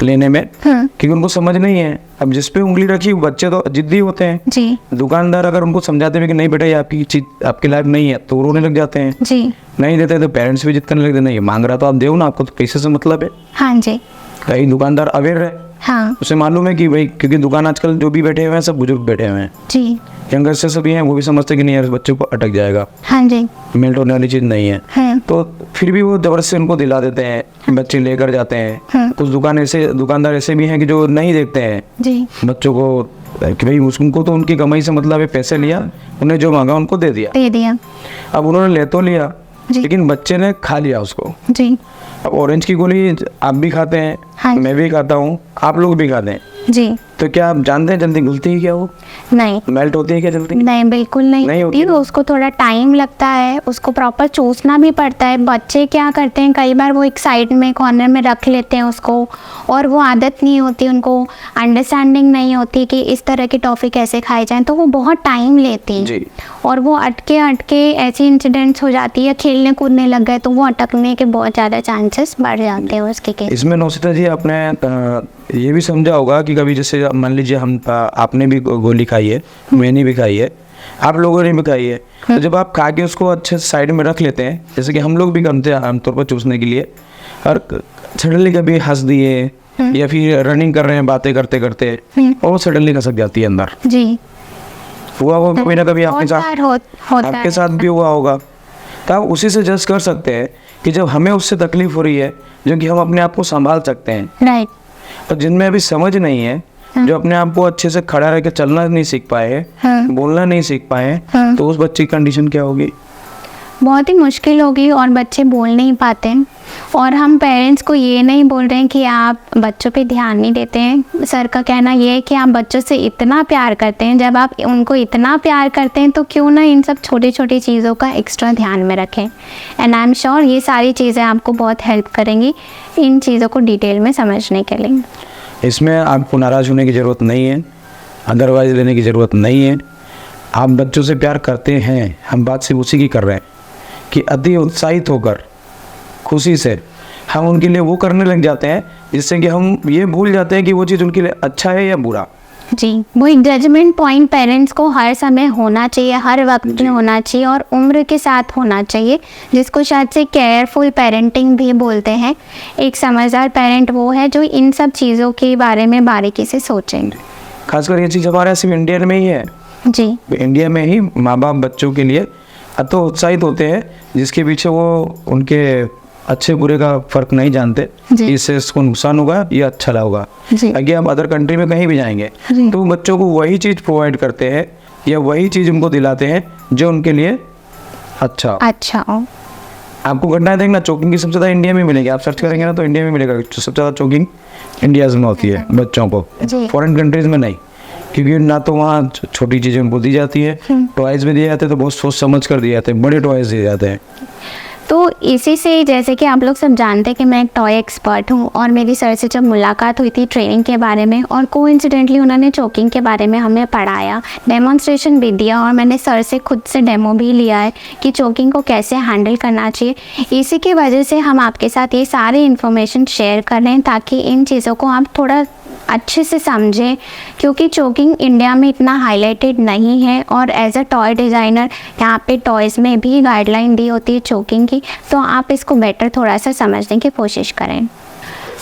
लेने में, क्योंकि उनको समझ नहीं है। अब जिस पे उंगली रखी, बच्चे तो जिद्दी होते हैं, जी, दुकानदार अगर उनको समझाते हैं कि नहीं बेटा ये आपकी चीज आपके लायक नहीं है, तो रोने लग जाते हैं, जी, नहीं देते तो पेरेंट्स भी जिद करने लगते, नहीं मांग रहा तो आप दो ना, आपको तो पैसे से मतलब है। हाँ जी, कई दुकानदार अवेयर है, हाँ, उसे मालूम है कि भाई, क्योंकि दुकान आजकल जो भी बैठे हुए हैं सब बुजुर्ग बैठे हुए हैं, जी, यंगर से सभी हैं, वो भी समझते कि नहीं यार बच्चों को अटक जाएगा, हाँ जी, मेल्ट होने वाली चीज़ नहीं है, तो फिर भी वो जबरदस्ती उनको दिला देते हैं, बच्चे लेकर जाते हैं। कुछ दुकानदार ऐसे भी हैं कि जो नहीं देखते हैं जी, बच्चों को, कि भाई उनको तो उनकी कमाई से मतलब है, पैसे लिया, उन्हें जो मांगा उनको दे दिया। दे दिया, अब उन्होंने ले तो लिया, जी। लेकिन बच्चे ने खा लिया उसको। जी, अब ऑरेंज की गोली आप भी खाते हैं, हाँ। मैं भी खाता हूँ, आप लोग भी खाते हैं, जी, तो क्या आप जानते हैं जल्दी घुलती है क्या, वो नहीं, मेल्ट होती है क्या जल्दी? नहीं, बिल्कुल नहीं होती होती, उसको थोड़ा टाइम लगता है, उसको प्रॉपर चूसना भी पड़ता है। बच्चे क्या करते हैं, कई बार वो एक साइड में कॉर्नर में रख लेते हैं उसको, और वो आदत नहीं होती, उनको अंडरस्टैंडिंग नहीं होती कि इस तरह की टॉफ़ी कैसे खाई जाए, तो वो बहुत टाइम लेती है, और वो अटके ऐसी इंसिडेंट्स हो जाती है, खेलने कूदने लग गए तो वो अटकने के बहुत ज़्यादा चांसेस बढ़ जाते हैं उसके केस। इसमें नौसिता जी आपने ये भी समझा होगा कि कभी जैसे मान लीजिए हम आपने भी गोली खाई है, मैंने भी खाई है, आप लोगों ने भी खाई है, तो जब आप खा के उसको अच्छे से साइड में रख लेते हैं, जैसे कि हम लोग भी करते हैं आमतौर पर चूसने के लिए, और सडनली कभी हंस दिए या फिर रनिंग कर रहे हैं बातें करते करते और वो सडनली खसक जाती है अंदर। जी, हुआ वो कभी ना कभी आपके साथ, होता आपके है। साथ भी हुआ होगा। तो आप उसी से जज कर सकते हैं कि जब हमें उससे तकलीफ हो रही है जो कि हम अपने आप को संभाल सकते हैं, राइट। और जिनमें अभी समझ नहीं है, जो अपने आप को अच्छे से खड़ा रह के चलना नहीं सीख पाए हैं, बोलना नहीं सीख पाए हैं, तो उस बच्चे की कंडीशन क्या होगी? बहुत ही मुश्किल होगी और बच्चे बोल नहीं पाते हैं। और हम पेरेंट्स को ये नहीं बोल रहे हैं कि आप बच्चों पे ध्यान नहीं देते हैं। सर का कहना ये है कि आप बच्चों से इतना प्यार करते हैं, जब आप उनको इतना प्यार करते हैं तो क्यों ना इन सब छोटी छोटी चीज़ों का एक्स्ट्रा ध्यान में रखें। एंड आई एम श्योर ये सारी चीज़ें आपको बहुत हेल्प करेंगी इन चीज़ों को डिटेल में समझने के लिए। इसमें आपको नाराज़ होने की ज़रूरत नहीं है, अदरवाइज लेने की ज़रूरत नहीं है। आप बच्चों से प्यार करते हैं, हम बात सिर्फ उसी की कर रहे हैं कि अति उत्साहित होकर खुशी से हम उनके लिए वो करने लग जाते हैं जिससे कि हम ये भूल जाते हैं कि वो चीज़ उनके लिए अच्छा है या बुरा। जी, वो एक जजमेंट पॉइंट पेरेंट्स को हर समय होना चाहिए, हर वक्त में होना चाहिए और उम्र के साथ होना चाहिए, जिसको शायद से केयरफुल पेरेंटिंग भी बोलते हैं। एक समझदार पेरेंट वो है जो इन सब चीज़ों के बारे में बारीकी से सोचेंगे। खासकर ये चीज़ हमारे सिर्फ इंडिया में ही है। जी, इंडिया में ही माँ बाप बच्चों के लिए अतो उत्साहित होते हैं जिसके पीछे वो उनके अच्छे बुरे का फ़र्क नहीं जानते, इससे इसको नुकसान होगा या अच्छा होगा। आगे आप अदर कंट्री में कहीं भी जाएंगे तो बच्चों को वही चीज़ प्रोवाइड करते हैं या वही चीज़ उनको दिलाते हैं जो उनके लिए अच्छा हो। आपको घटनाएं देखना, चोकिंग की सबसे ज़्यादा इंडिया में मिलेगी। आप सर्च करेंगे ना तो इंडिया में मिलेगा, सबसे ज़्यादा चोकिंग इंडिया में होती है बच्चों को, फॉरेन कंट्रीज़ में नहीं, क्योंकि ना तो वहाँ छोटी चीज़ें उनको दी जाती है, टॉयज़ में दिए जाते हैं तो बहुत सोच समझ कर दिए जाते हैं, बड़े टॉयज़ दिए जाते हैं। तो इसी से जैसे कि आप लोग सब जानते हैं कि मैं एक टॉय एक्सपर्ट हूँ और मेरी सर से जब मुलाकात हुई थी ट्रेनिंग के बारे में और कोइंसिडेंटली उन्होंने चोकिंग के बारे में हमें पढ़ाया, डेमोन्स्ट्रेशन भी दिया और मैंने सर से खुद से डेमो भी लिया है कि चोकिंग को कैसे हैंडल करना चाहिए। इसी की वजह से हम आपके साथ ये सारी इन्फॉर्मेशन शेयर कर रहे हैं ताकि इन चीज़ों को आप थोड़ा अच्छे से समझें, क्योंकि चोकिंग इंडिया में इतना हाईलाइटेड नहीं है और एज अ टॉय डिज़ाइनर यहाँ पे टॉयज़ में भी गाइडलाइन दी होती है चोकिंग की, तो आप इसको बेटर थोड़ा सा समझने की कोशिश करें।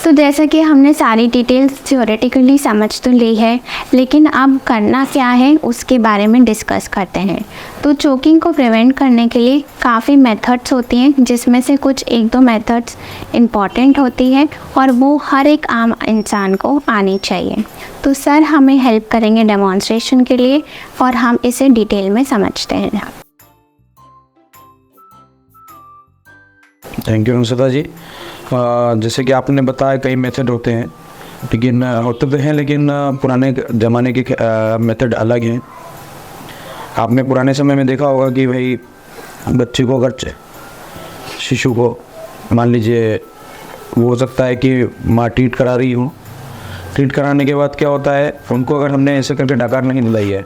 तो जैसा कि हमने सारी डिटेल्स थ्योरेटिकली समझ तो ली है, लेकिन अब करना क्या है उसके बारे में डिस्कस करते हैं। तो चोकिंग को प्रिवेंट करने के लिए काफ़ी मेथड्स होती हैं, जिसमें से कुछ 1-2 मेथड्स इम्पॉर्टेंट होती है और वो हर एक आम इंसान को आनी चाहिए। तो सर हमें हेल्प करेंगे डेमोन्स्ट्रेशन के लिए और हम इसे डिटेल में समझते हैं। थैंक यू अनुसुता जी। जैसे कि आपने बताया कई मेथड होते हैं, लेकिन होते तो हैं, लेकिन पुराने ज़माने के मेथड अलग हैं। आपने पुराने समय में देखा होगा कि भाई बच्चे को अगर शिशु को मान लीजिए वो हो सकता है कि माँ ट्रीट करा रही हो, ट्रीट कराने के बाद क्या होता है, उनको अगर हमने ऐसे करके डकार नहीं दिलाई है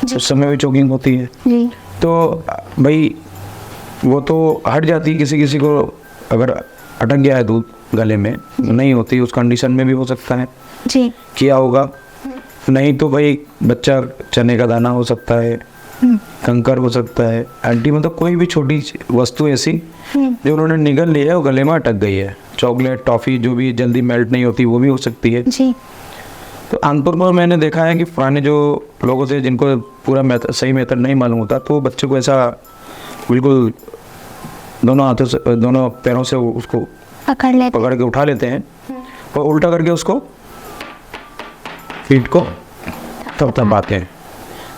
उस समय भी चोकिंग होती है। तो भाई वो तो हट जाती है, किसी किसी को अगर अटक गया है दूध गले में नहीं होती, उस कंडीशन में भी हो सकता है जी किया होगा। नहीं तो भाई बच्चा चने का दाना हो सकता है, कंकर हो सकता है, आंटी मतलब कोई भी छोटी वस्तु ऐसी जो उन्होंने निगल लिया है वो गले में अटक गई है, चॉकलेट टॉफ़ी जो भी जल्दी मेल्ट नहीं होती वो भी हो सकती है जी। तो आमतौर पर मैंने देखा है कि पुराने जो लोगों से जिनको पूरा सही मेथड नहीं मालूम होता तो बच्चे को ऐसा बिल्कुल दोनों हाथों से दोनों पैरों से उसको पकड़ के उठा लेते हैं और उल्टा करके उसको पीठ को थपथपाते हैं,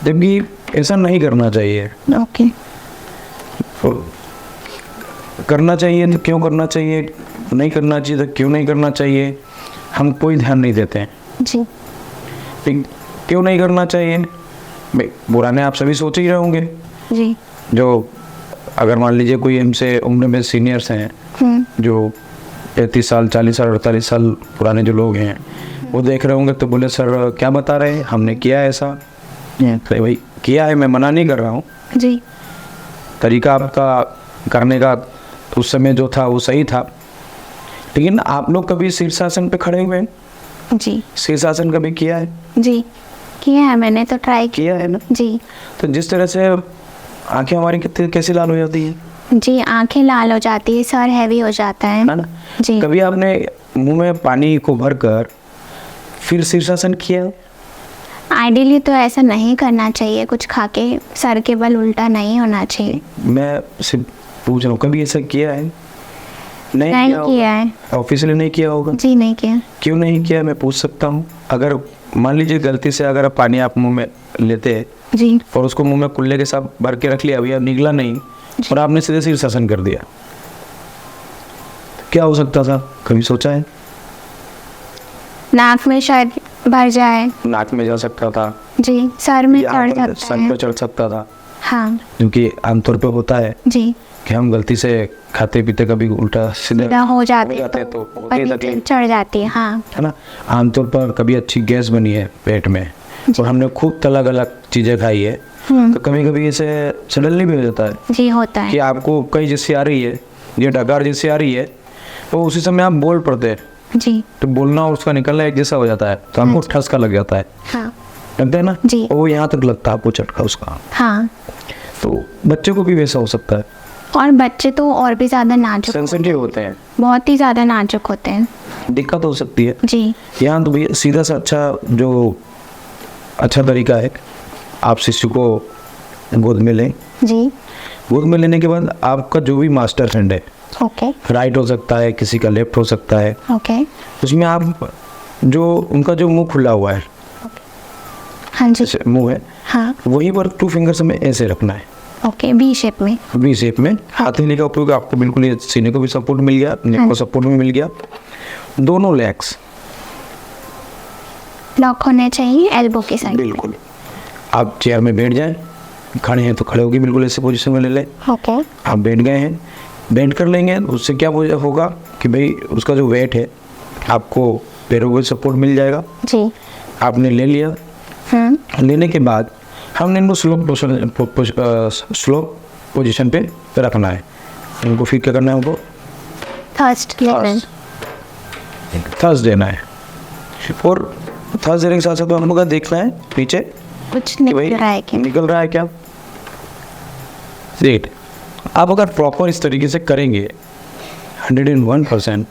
जबकि ऐसा नहीं करना चाहिए। ओके। करना चाहिए तो क्यों करना चाहिए, नहीं करना चाहिए तो क्यों नहीं करना चाहिए, हम कोई ध्यान नहीं देते हैं जी। क्यों नहीं करना चाहिए, पुराने आप सभी सोच ही रहे होंगे जी। जो अगर मान लीजिए कोई हमसे उम्र में सीनियर्स हैं जो 35 साल 40 साल 48 साल पुराने जो लोग हैं वो देख रहे होंगे तो बोले सर क्या बता रहे हैं, हमने किया है ऐसा। तो भाई किया है, मैं मना नहीं कर रहा हूँ जी। तरीका आपका करने का उस समय जो था वो सही था, लेकिन आप लोग कभी शीर्षासन पे खड़े हुए हैं जी? शीर्षासन कभी किया है? जी किया है, मैंने तो ट्राई किया है ना जी। तो जिस तरह से आंखें हमारी कितनी कैसी लाल हो जाती है जी, आंखें लाल हो जाती है, सर हैवी हो जाता है ना जी। कभी आपने मुंह में पानी को भरकर फिर शीर्षासन किया। आइडियली तो ऐसा नहीं करना चाहिए, कुछ खा के सर के बल उल्टा नहीं होना चाहिए। मैं सिर्फ पूछ रहा हूँ, कभी ऐसा किया है? नहीं किया है। ऑफिशियली नहीं किया होगा? जी नहीं किया। क्यों नहीं किया, मैं पूछ सकता हूँ? अगर मान लीजिए गलती से अगर पानी आप मुंह में लेते हैं जी और उसको मुंह में कुल्ले के साथ भर के रख लिया, भैया निकला नहीं और आपने सीधे शीर्षासन कर दिया, क्या हो सकता था? कभी सोचा है? नाक में शायद भर जाए। नाक में जा सकता था जी, सर में यहाँ चढ़ पर सकता सर है। पे चढ़ सकता था, हाँ क्योंकि आमतौर पे होता है जी, कि हम गलती से खाते पीते कभी उल्टा सीधा सीधा हो जाते हैं तो ऊपर होती है नीचे तकलीफ, चढ़ जाती है। हाँ है ना। आमतौर पर कभी अच्छी गैस बनी है पेट में और हमने खूब अलग अलग चीज़ें खाई है, तो कभी कभी ऐसे सडनली भी हो जाता है जी होता है। कि आपको कई जैसी आ रही है, ये डकार जैसी आ रही है, तो उसी समय आप बोल पड़ते हैं, जी तो बोलना और उसका निकलना एक जैसा हो जाता है, तो हमको ठसका लग जाता है, हाँ लगता है ना जी। और वो यहाँ तक लगता है आपको झटका उसका। हाँ, तो बच्चे को भी वैसा हो सकता है, और बच्चे तो और भी ज़्यादा नाजुक, सेंसिटिव होते हैं, बहुत ही ज़्यादा नाजुक होते हैं। दिक्कत हो सकती है। जी यहाँ तो भैया सीधा सा अच्छा तरीका है, आप शिशु को गोद में लें। जी गोद में लेने के बाद आपका जो भी मास्टर हैंड है, ओके राइट हो सकता है, किसी का लेफ्ट हो सकता है, ओके उसमें आप जो उनका जो मुंह खुला हुआ है, हाँ जी जैसे मुंह है, हाँ वहीं पर 2 फिंगर्स में ऐसे रखना है, ओके, वी शेप में। वी शेप में। हथेली का उपयोग आपको बिल्कुल, ये सीने को भी सपोर्ट मिल गया, नेक को सपोर्ट भी मिल गया। दोनों लेग्स लॉक होने चाहिए एल्बो के साइड। बिल्कुल, आप चेयर में बैठ जाएं, खड़े हैं तो खड़े होगी बिल्कुल ऐसे पोजीशन में ले लें। ओके आप बैठ गए हैं, बेंड कर लेंगे, उससे क्या होगा कि भाई उसका जो वेट है आपको पैरों को सपोर्ट मिल जाएगा। जी आपने ले लिया, लेने के बाद हमने इनको स्लो पोजीशन पे रखना है। इनको फिर क्या करना है, उनको थर्स्ट लेवल थर्स देना है, और थर्स देने के साथ साथ हमको क्या देखना है पीछे कुछ कि भाई निकल रहा है क्या। निकल रहा है क्या। देख, आप अगर प्रॉपर इस तरीके से करेंगे 101%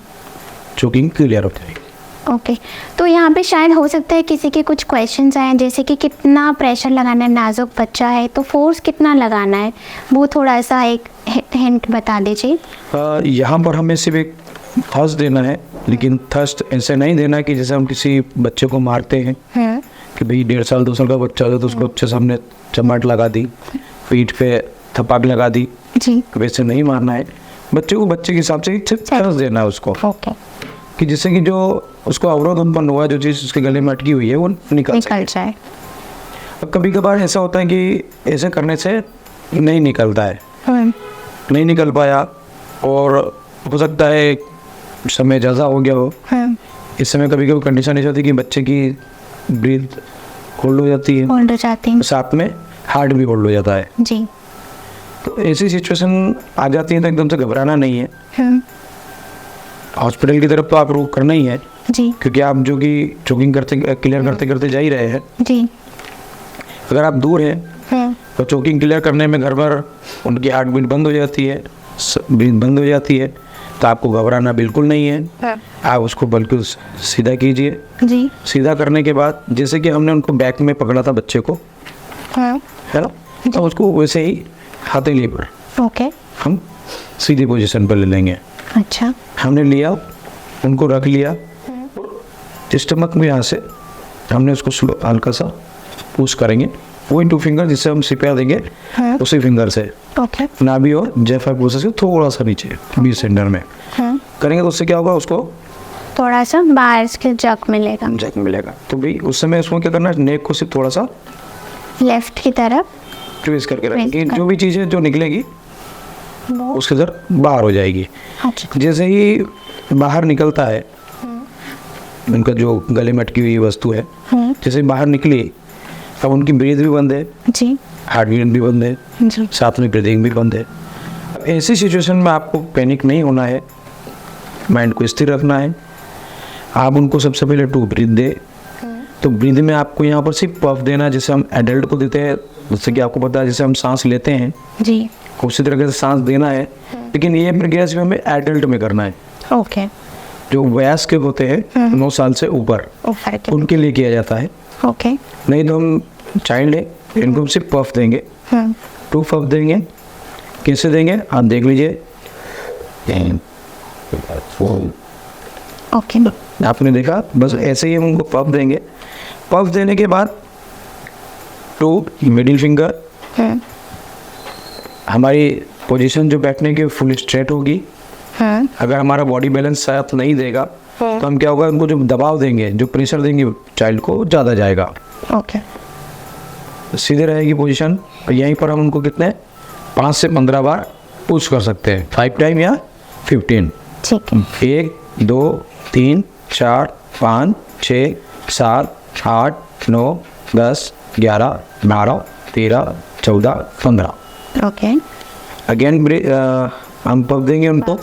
चोकिंग क्लियर हो जाएगी। ओके, तो यहाँ पे शायद हो सकता है किसी के कुछ क्वेश्चंस आए, जैसे कि कितना प्रेशर लगाना है, नाजुक बच्चा है तो फोर्स कितना लगाना है, वो थोड़ा सा एक हिंट बता दीजिए। यहाँ पर हमें सिर्फ एक थर्स देना है, लेकिन थर्स्ट ऐसे नहीं देना कि जैसे हम किसी बच्चे को मारते हैं कि भाई 1.5 साल 2 साल का बच्चा हो तो उसको अच्छे से हमने चमाट लगा दी, पीठ पे थपाक लगा दी, जी वैसे नहीं मारना है। बच्चे को बच्चे के हिसाब से थर्स देना है उसको, ओके, कि जिससे कि जो उसको अवरोध उत्पन्न हुआ, जो चीज़ उसके गले में अटकी हुई है वो निकल जाए। अब कभी कभार ऐसा होता है कि ऐसे करने से नहीं निकलता है, नहीं निकल पाया, और हो सकता है समय ज़्यादा हो गया हो। इस समय कभी कभी कंडीशन ऐसी होती है कि बच्चे की ब्रीथ होल्ड हो जाती है, होल्ड हो जाती है। साथ में हार्ट भी होल्ड हो जाता है। जी तो ऐसी सिचुएशन आ जाती है तो एकदम से घबराना नहीं है, हॉस्पिटल की तरफ तो आप रुख करना ही है, जी क्योंकि आप जो कि चोकिंग करते क्लियर करते करते जा ही रहे हैं। जी अगर आप दूर हैं तो चोकिंग क्लियर करने में घर भर उनकी हार्ट बीट बंद हो जाती है, ब्रीथ बंद हो जाती है, तो आपको घबराना बिल्कुल नहीं है। आप उसको बिल्कुल सीधा कीजिए। जी सीधा करने के बाद जैसे कि हमने उनको बैक में पकड़ा था बच्चे को, है ना, तो उसको वैसे ही हथेली पर ओके, हम सीधी पोजीशन पर ले लेंगे। अच्छा, हमने लिया, उनको रख लिया, स्टमक में यहाँ से हमने उसको स्लो हल्का सा पुश करेंगे, वही 2 फिंगर जिससे हम सिपा देंगे उसी फिंगर से ओके, नाभि और J5 प्रोसेस के थोड़ा सा नीचे बीच सेंटर में करेंगे, तो उससे क्या होगा, उसको थोड़ा सा बाहर के जग मिलेगा, जग मिलेगा। तो भाई उस समय उसको क्या करना है, नेक को सिर्फ थोड़ा सा लेफ्ट की तरफ ट्विस्ट करके रखेंगे, जो भी चीज़ें जो निकलेगी उसके इधर बाहर हो जाएगी। अच्छा, जैसे ही बाहर निकलता है उनका जो गले में अटकी हुई वस्तु है, जैसे ही बाहर निकली, अब उनकी ब्रीथ भी बंद है, जी हार्ट बीट भी बंद है, जी साथ में ब्रीदिंग भी बंद है। ऐसी सिचुएशन में आपको पैनिक नहीं होना है, माइंड को स्थिर रखना है। आप उनको सबसे पहले 2 ब्रीथ दे, तो ब्रीथ में आपको यहाँ पर सिर्फ पफ देना, जैसे हम एडल्ट को देते हैं, जैसे कि आपको पता है जैसे हम सांस लेते हैं जी, उसी तरीके से सांस देना है, लेकिन ये प्रक्रिया सिर्फ हमें एडल्ट में करना है। ओके, जो वयस्क होते हैं 9 साल से ऊपर, ऊपर के। उनके लिए किया जाता है। ओके। नहीं तो हम चाइल्ड है, इनको हम सिर्फ पफ देंगे, 2 पफ देंगे। कैसे देंगे आप देख लीजिए। ओके। आपने देखा, बस ऐसे ही हम उनको पफ देंगे। पफ देने के बाद 2 मिडिल फिंगर, हमारी पोजीशन जो बैठने की फुल स्ट्रेट होगी। अगर हमारा बॉडी बैलेंस साथ नहीं देगा तो हम क्या होगा, उनको जो दबाव देंगे, जो प्रेशर देंगे चाइल्ड को, ज़्यादा जाएगा। ओके। सीधे रहेगी पोजीशन। और यहीं पर हम उनको कितने 5 से 15 बार पुश कर सकते हैं, 5 टाइम या 15। ठीक है। 1 2 3 4 5 6 7 8 9 10 11 12 13 14 15। ओके। अगेन हम पफ देंगे उनको।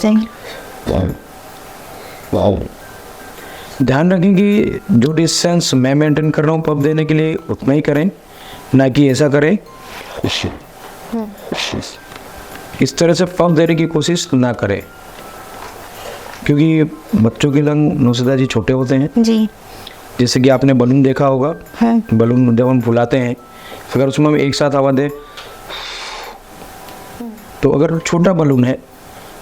ध्यान रखें कि जो डिस्टेंस मैं मेंटेन कर रहा हूँ पफ देने के लिए उतना ही करें, ना कि ऐसा करें। इस तरह से पफ देने की कोशिश ना करें, क्योंकि बच्चों के लंग नुसदा जी छोटे होते हैं। जी। जैसे कि आपने बलून देखा होगा, बलून जब हम फुलाते हैं, अगर उसमें हम एक साथ आवाज़ दें तो अगर छोटा बलून है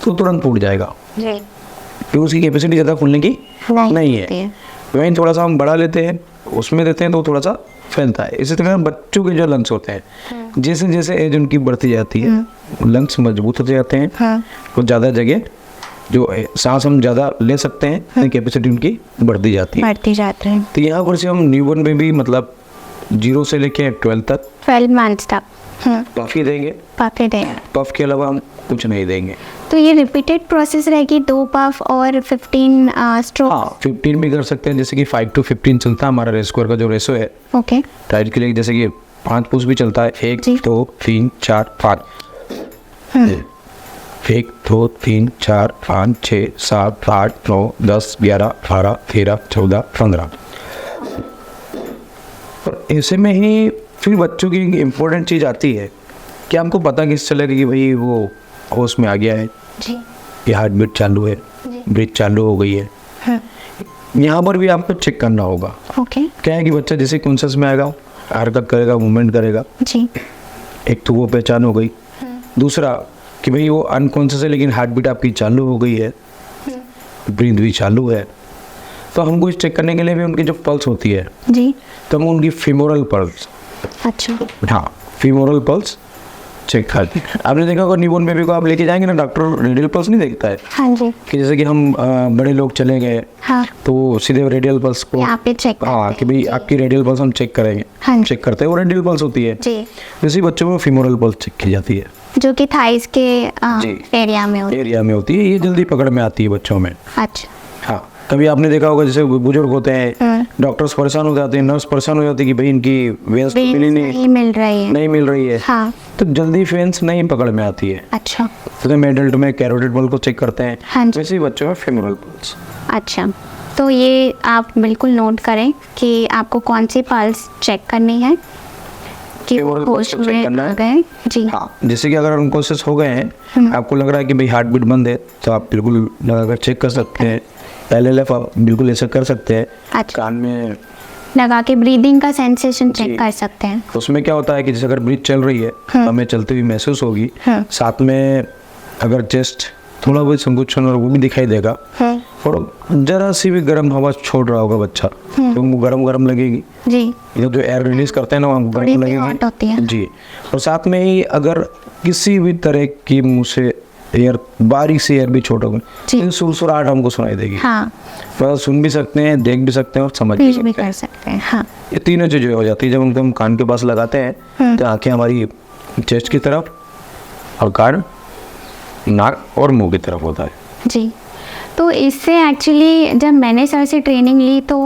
तो तुरंत फूट जाएगा, जी। क्योंकि उसकी कैपेसिटी ज़्यादा खुलने की नहीं है। वहीं थोड़ा सा हम बढ़ा लेते हैं, उसमें देते हैं तो थोड़ा सा फैलता है। इसी तरह बच्चों के जो लंग्स होते हैं, जैसे जैसे एज उनकी बढ़ती जाती है, लंग्स मजबूत होते जाते हैं। वो ज़्यादा जगह जो सांस हम ज़्यादा ले सकते हैं, कैपेसिटी उनकी बढ़ती जाती है। तो यहाँ पर से हम न्यूबॉर्न में भी मतलब 0 से लेके 12 तक 12 मंथ्स तक पफ ही देंगे। पफ देंगे। पफ के अलावा हम कुछ नहीं देंगे। तो ये रिपीटेड प्रोसेस रहेगी, 2 पफ और 15 स्ट्रोक। हाँ, 15 भी कर सकते हैं, जैसे कि 5 to 15 चलता है हमारा रेस्कोर का जो रेसो है। ओके। टाइट के लिए जैसे कि 5 पुश भी चलता है, 1 2 3 4 5। 1 2 3 4 5 6 7 8 9 10 11 12 13 14 15। और ऐसे में ही फिर बच्चों की इम्पोर्टेंट चीज़ आती है कि हमको पता किस चलेगा कि भाई वो होश में आ गया है, जी। कि हार्ट बीट चालू है, ब्रीथ चालू हो गई है। यहाँ पर भी आपको चेक करना होगा। ओके। क्या है कि बच्चा जैसे कॉन्शियस में आएगा, हरकत करेगा, मूवमेंट करेगा, जी। एक तो वो पहचान हो गई। दूसरा कि भाई वो अनकॉन्शियस है लेकिन हार्ट बीट आपकी चालू हो गई है, ब्रीथ भी चालू है। तो हमको इस चेक करने के लिए भी उनकी जो पल्स होती है, जी। तो हम उनकी फीमोरल पल्स, अच्छा। हाँ, फीमोरल पल्स चेक करते हैं। आपने देखा होगा न्यूबॉर्न बेबी को आप लेके जाएंगे ना, डॉक्टर रेडियल पल्स नहीं देखता है। हाँ जी। कि जैसे कि हम बड़े लोग चले गए, हाँ। तो सीधे रेडियल पल्स को यहाँ पे चेक हाँ कि भाई आपकी रेडियल पल्स हम चेक करेंगे। हाँ। चेक करते हैं, वो रेडियल पल्स होती है। जी। जैसे बच्चों में फीमोरल पल्स चेक की जाती है, जो कि थाइस के जी। एरिया में होती एरिया में होती है। ये जल्दी पकड़ में आती है बच्चों में। अच्छा। हाँ, कभी आपने देखा होगा जैसे बुजुर्ग होते हैं, डॉक्टर्स परेशान हो जाते हैं, नर्स परेशान हो जाती है कि भाई इनकी वेंस नहीं मिल रही है। नहीं मिल रही है। हाँ। तो जल्दी वेंस नहीं पकड़ में आती है। अच्छा। तो हम एडल्ट में कैरोटिड पल्स को चेक करते हैं, हाँ जी। वैसे ही बच्चों में फीमोरल पल्स। अच्छा, तो ये आप बिल्कुल नोट करें कि आपको कौन सी पल्स चेक करनी है कि Femoral pulse होश को check में करना आ है। गए। जी। हाँ, जैसे कि अगर अनकॉन्शियस हो गए हैं, आपको लग रहा है कि भाई हार्ट बीट बंद है, तो आप बिल्कुल लगाकर चेक कर सकते हैं। LLF आप बिल्कुल ऐसा कर सकते हैं। अच्छा। कान में लगा के ब्रीदिंग का सेंसेशन जी। चेक कर सकते हैं। तो उसमें क्या होता है कि जैसे अगर ब्रीथ चल रही है तो हमें चलती हुई महसूस होगी, साथ में अगर चेस्ट थोड़ा बहुत संकुचन और वो भी दिखाई देगा, और जरा सी भी गर्म हवा छोड़ रहा होगा बच्चा तो उनको गर्म गर्म लगेगी। जी। ये जो एयर रिलीज करते हैं ना, वहाँ थोड़ी गर्म सी hot होती है। लगेगी जी। और साथ में ही अगर किसी भी तरह की मुंह से एयर, बारीक सी एयर भी छोड़ होगी, जी। सुरसुराहट हमको सुनाई देगी। हाँ। तो सुन भी सकते हैं, देख भी सकते हैं और समझ भी फील सकते भी हैं। कर सकते हैं। हाँ। ये तीनों चीज़ें हो जाती है जब हम कान के पास लगाते हैं, तो आंखें हमारी चेस्ट की तरफ और कान नाक और मुंह की तरफ होता है। जी। तो इससे एक्चुअली जब मैंने सर से ट्रेनिंग ली तो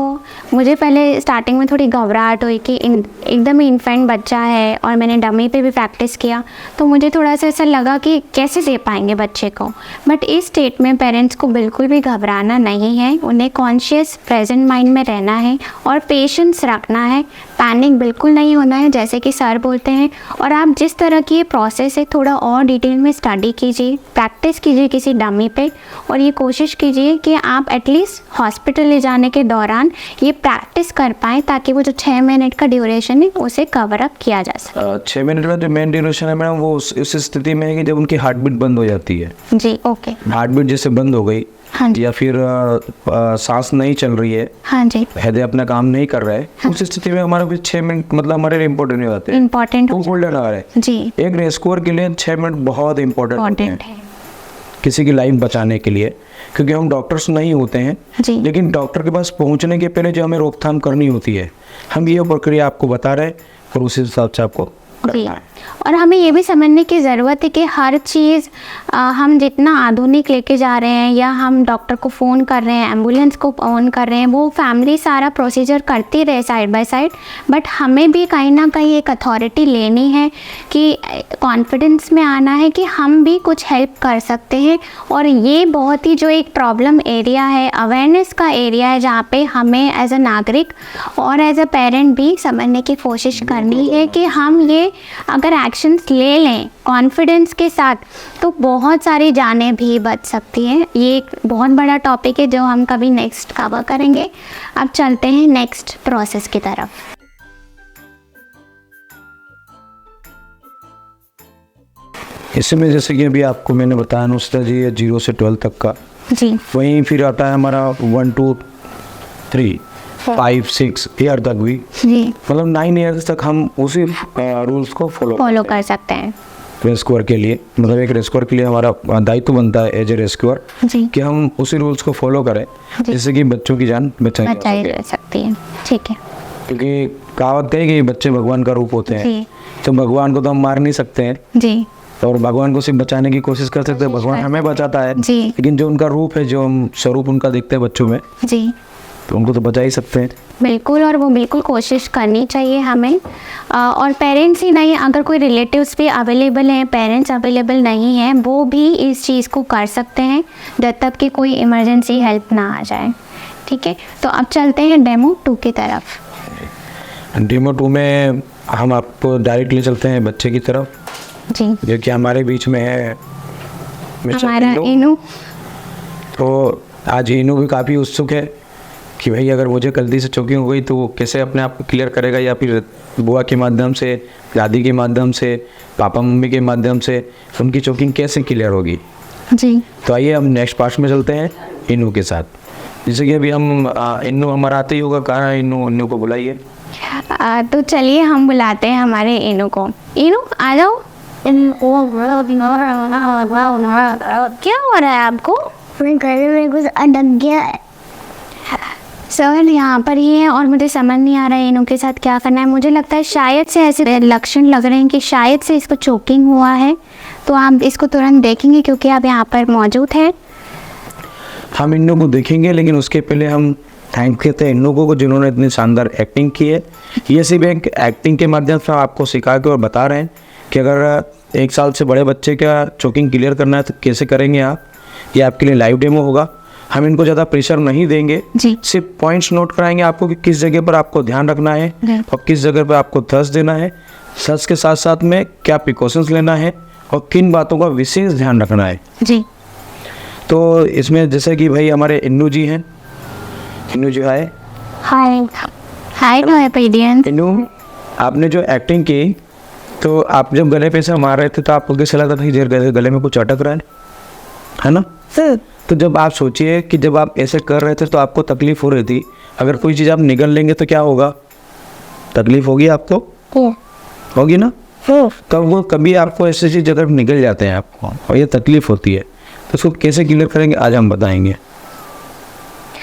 मुझे पहले स्टार्टिंग में थोड़ी घबराहट हुई कि एकदम ही इन्फेंट बच्चा है, और मैंने डमी पे भी प्रैक्टिस किया तो मुझे थोड़ा सा ऐसा लगा कि कैसे दे पाएंगे बच्चे को। बट इस स्टेट में पेरेंट्स को बिल्कुल भी घबराना नहीं है, उन्हें कॉन्शियस प्रेजेंट माइंड में रहना है और पेशेंस रखना है, पैनिक बिल्कुल नहीं होना है जैसे कि सर बोलते हैं। और आप जिस तरह की ये प्रोसेस है थोड़ा और डिटेल में स्टडी कीजिए, प्रैक्टिस कीजिए किसी डमी पे, और ये कोशिश कीजिए कि आप एटलीस्ट हॉस्पिटल ले जाने के दौरान ये प्रैक्टिस कर पाएँ ताकि वो जो 6 मिनट का ड्यूरेशन है उसे कवर अप किया जा सके। 6 मिनट में जो मेन ड्यूरेशन है मैडम, वो उस स्थिति में है कि जब उनकी हार्ट बीट बंद हो जाती है। जी ओके। हार्ट बीट जैसे बंद हो गई, हाँ जी। या फिर सांस नहीं चल रही है, हाँ जी, हृदय अपना काम नहीं कर रहा है, उस स्थिति में हमारे कुछ 6 मिनट मतलब हमारे लिए इम्पोर्टेंट हो जाते हैं। इम्पोर्टेंट वो गोल्डन आवर है जी, एक रेस्क्यूअर के लिए। 6 मिनट बहुत इम्पोर्टेंट इम्पोर्टेंट है है किसी की लाइफ बचाने के लिए, क्योंकि हम डॉक्टर्स नहीं होते हैं, जी। लेकिन डॉक्टर के पास पहुंचने के पहले जो हमें रोकथाम करनी होती है, हम ये प्रक्रिया आपको बता रहे हैं और उसी हिसाब से आपको जी। करना है। और हमें ये भी समझने की ज़रूरत है कि हर चीज़ हम जितना आधुनिक लेके जा रहे हैं या हम डॉक्टर को फ़ोन कर रहे हैं, एम्बुलेंस को फ़ोन कर रहे हैं, वो फैमिली सारा प्रोसीजर करती रहे साइड बाय साइड, बट हमें भी कहीं ना कहीं एक अथॉरिटी लेनी है कि कॉन्फिडेंस में आना है कि हम भी कुछ हेल्प कर सकते हैं। और ये बहुत ही जो एक प्रॉब्लम एरिया है, अवेयरनेस का एरिया है, जहाँ पे हमें एज अ नागरिक और एज अ पेरेंट भी समझने की कोशिश करनी है कि हम ये अगर एक्शंस ले लें कॉन्फिडेंस के साथ तो बहुत सारी जानें भी बच सकती हैं। ये एक बहुत बड़ा टॉपिक है जो हम कभी नेक्स्ट कवर करेंगे। अब चलते हैं नेक्स्ट प्रोसेस की तरफ। इसमें जैसे कि अभी आपको मैंने बताया नुस्खा जी, 0 से 12 तक का, जी वहीं फिर आता है हमारा 1 2 3 5 6 ईयर तक भी, जी, मतलब 9 ईयर्स तक हम उसी रूल्स को फॉलो कर सकते हैं रेस्क्यूअर के लिए। मतलब एक रेस्क्यूअर के लिए हमारा दायित्व बनता है एज ए रेस्क्यूअर जी, कि हम उसी रूल्स को फॉलो करें जी। जिससे कि बच्चों की जान बचाई जा बचाई सके। जा सकती है। ठीक है क्योंकि कहावत है कि बच्चे भगवान का रूप होते हैं, जी, तो भगवान को तो हम मार नहीं सकते हैं जी, और भगवान को सिर्फ बचाने की कोशिश कर सकते हैं, भगवान हमें बचाता है, जी। लेकिन जो उनका रूप है, जो हम स्वरूप उनका देखते हैं बच्चों में, जी तो उनको तो बचा ही सकते हैं। बिल्कुल। और वो बिल्कुल कोशिश करनी चाहिए हमें। और पेरेंट्स ही नहीं, अगर कोई रिलेटिव्स भी अवेलेबल हैं, पेरेंट्स अवेलेबल नहीं हैं, वो भी इस चीज़ को कर सकते हैं जब तक कि कोई इमरजेंसी हेल्प ना आ जाए। ठीक है, तो अब चलते हैं डेमो 2 की तरफ। डेमो 2 में हम आपको डायरेक्टली चलते हैं बच्चे की तरफ, जी, जो कि हमारे बीच में है मिस्टर हमारा इनू। इनू। तो आज इनू भी काफ़ी उत्सुक है कि भाई अगर मुझे गलती से चोकिंग हो गई तो वो कैसे अपने आप को क्लियर करेगा, या फिर बुआ के माध्यम से, दादी के माध्यम से, पापा मम्मी के माध्यम से उनकी चोकिंग कैसे क्लियर होगी। जी, तो आइए हम नेक्स्ट पार्ट में चलते हैं इनू के साथ। जैसे कि अभी हम इनू हमारा आते ही होगा, कहाँ है इनू? इनू को बुलाइए। तो चलिए हम बुलाते हैं हमारे इनू को। इनू आ जाओ। क्या हो रहा है आपको? मैं गले में कुछ अटक गया है। सर यहाँ पर ही है और मुझे समझ नहीं आ रहा है इनू के साथ क्या करना है। मुझे लगता है शायद से ऐसे लक्षण लग रहे हैं कि शायद से इसको चोकिंग हुआ है, तो आप इसको तुरंत देखेंगे क्योंकि आप यहाँ पर मौजूद हैं। हम इन्नू को देखेंगे, लेकिन उसके पहले हम थैंक कहते हैं इन्नू को जिन्होंने इतनी शानदार एक्टिंग की है। ये सिर्फ एक एक्टिंग के माध्यम से आपको सिखा के और बता रहे हैं कि अगर 1 साल से बड़े बच्चे का चोकिंग क्लियर करना है तो कैसे करेंगे आप। ये आपके लिए लाइव डेमो होगा। हम इनको ज़्यादा प्रेशर नहीं देंगे, जी, सिर्फ पॉइंट्स नोट कराएंगे आपको कि किस जगह पर आपको ध्यान रखना है और किस जगह पर आपको थ्रस्ट देना है, थ्रस्ट के साथ साथ में क्या प्रिकॉशंस लेना है और किन बातों का विशेष ध्यान रखना है। जी। तो इसमें जैसे कि भाई हमारे इन्नू जी हैं, इन्नू जी हाय। हाय हाय नोएपीडियन। इन्नू, आपने जो एक्टिंग की, तो आप जब गले पे से मार रहे थे तो आपको कैसा लगा था कि गले में कुछ अटक रहा है ना? तो जब आप सोचिए कि जब आप ऐसे कर रहे थे तो आपको तकलीफ हो रही थी, अगर कोई चीज़ आप निगल लेंगे तो क्या होगा? तकलीफ होगी आपको, होगी ना? कब वो कभी आपको ऐसी चीज़ अगर निगल जाते हैं आपको और ये तकलीफ होती है तो उसको कैसे क्लियर करेंगे आज हम बताएंगे,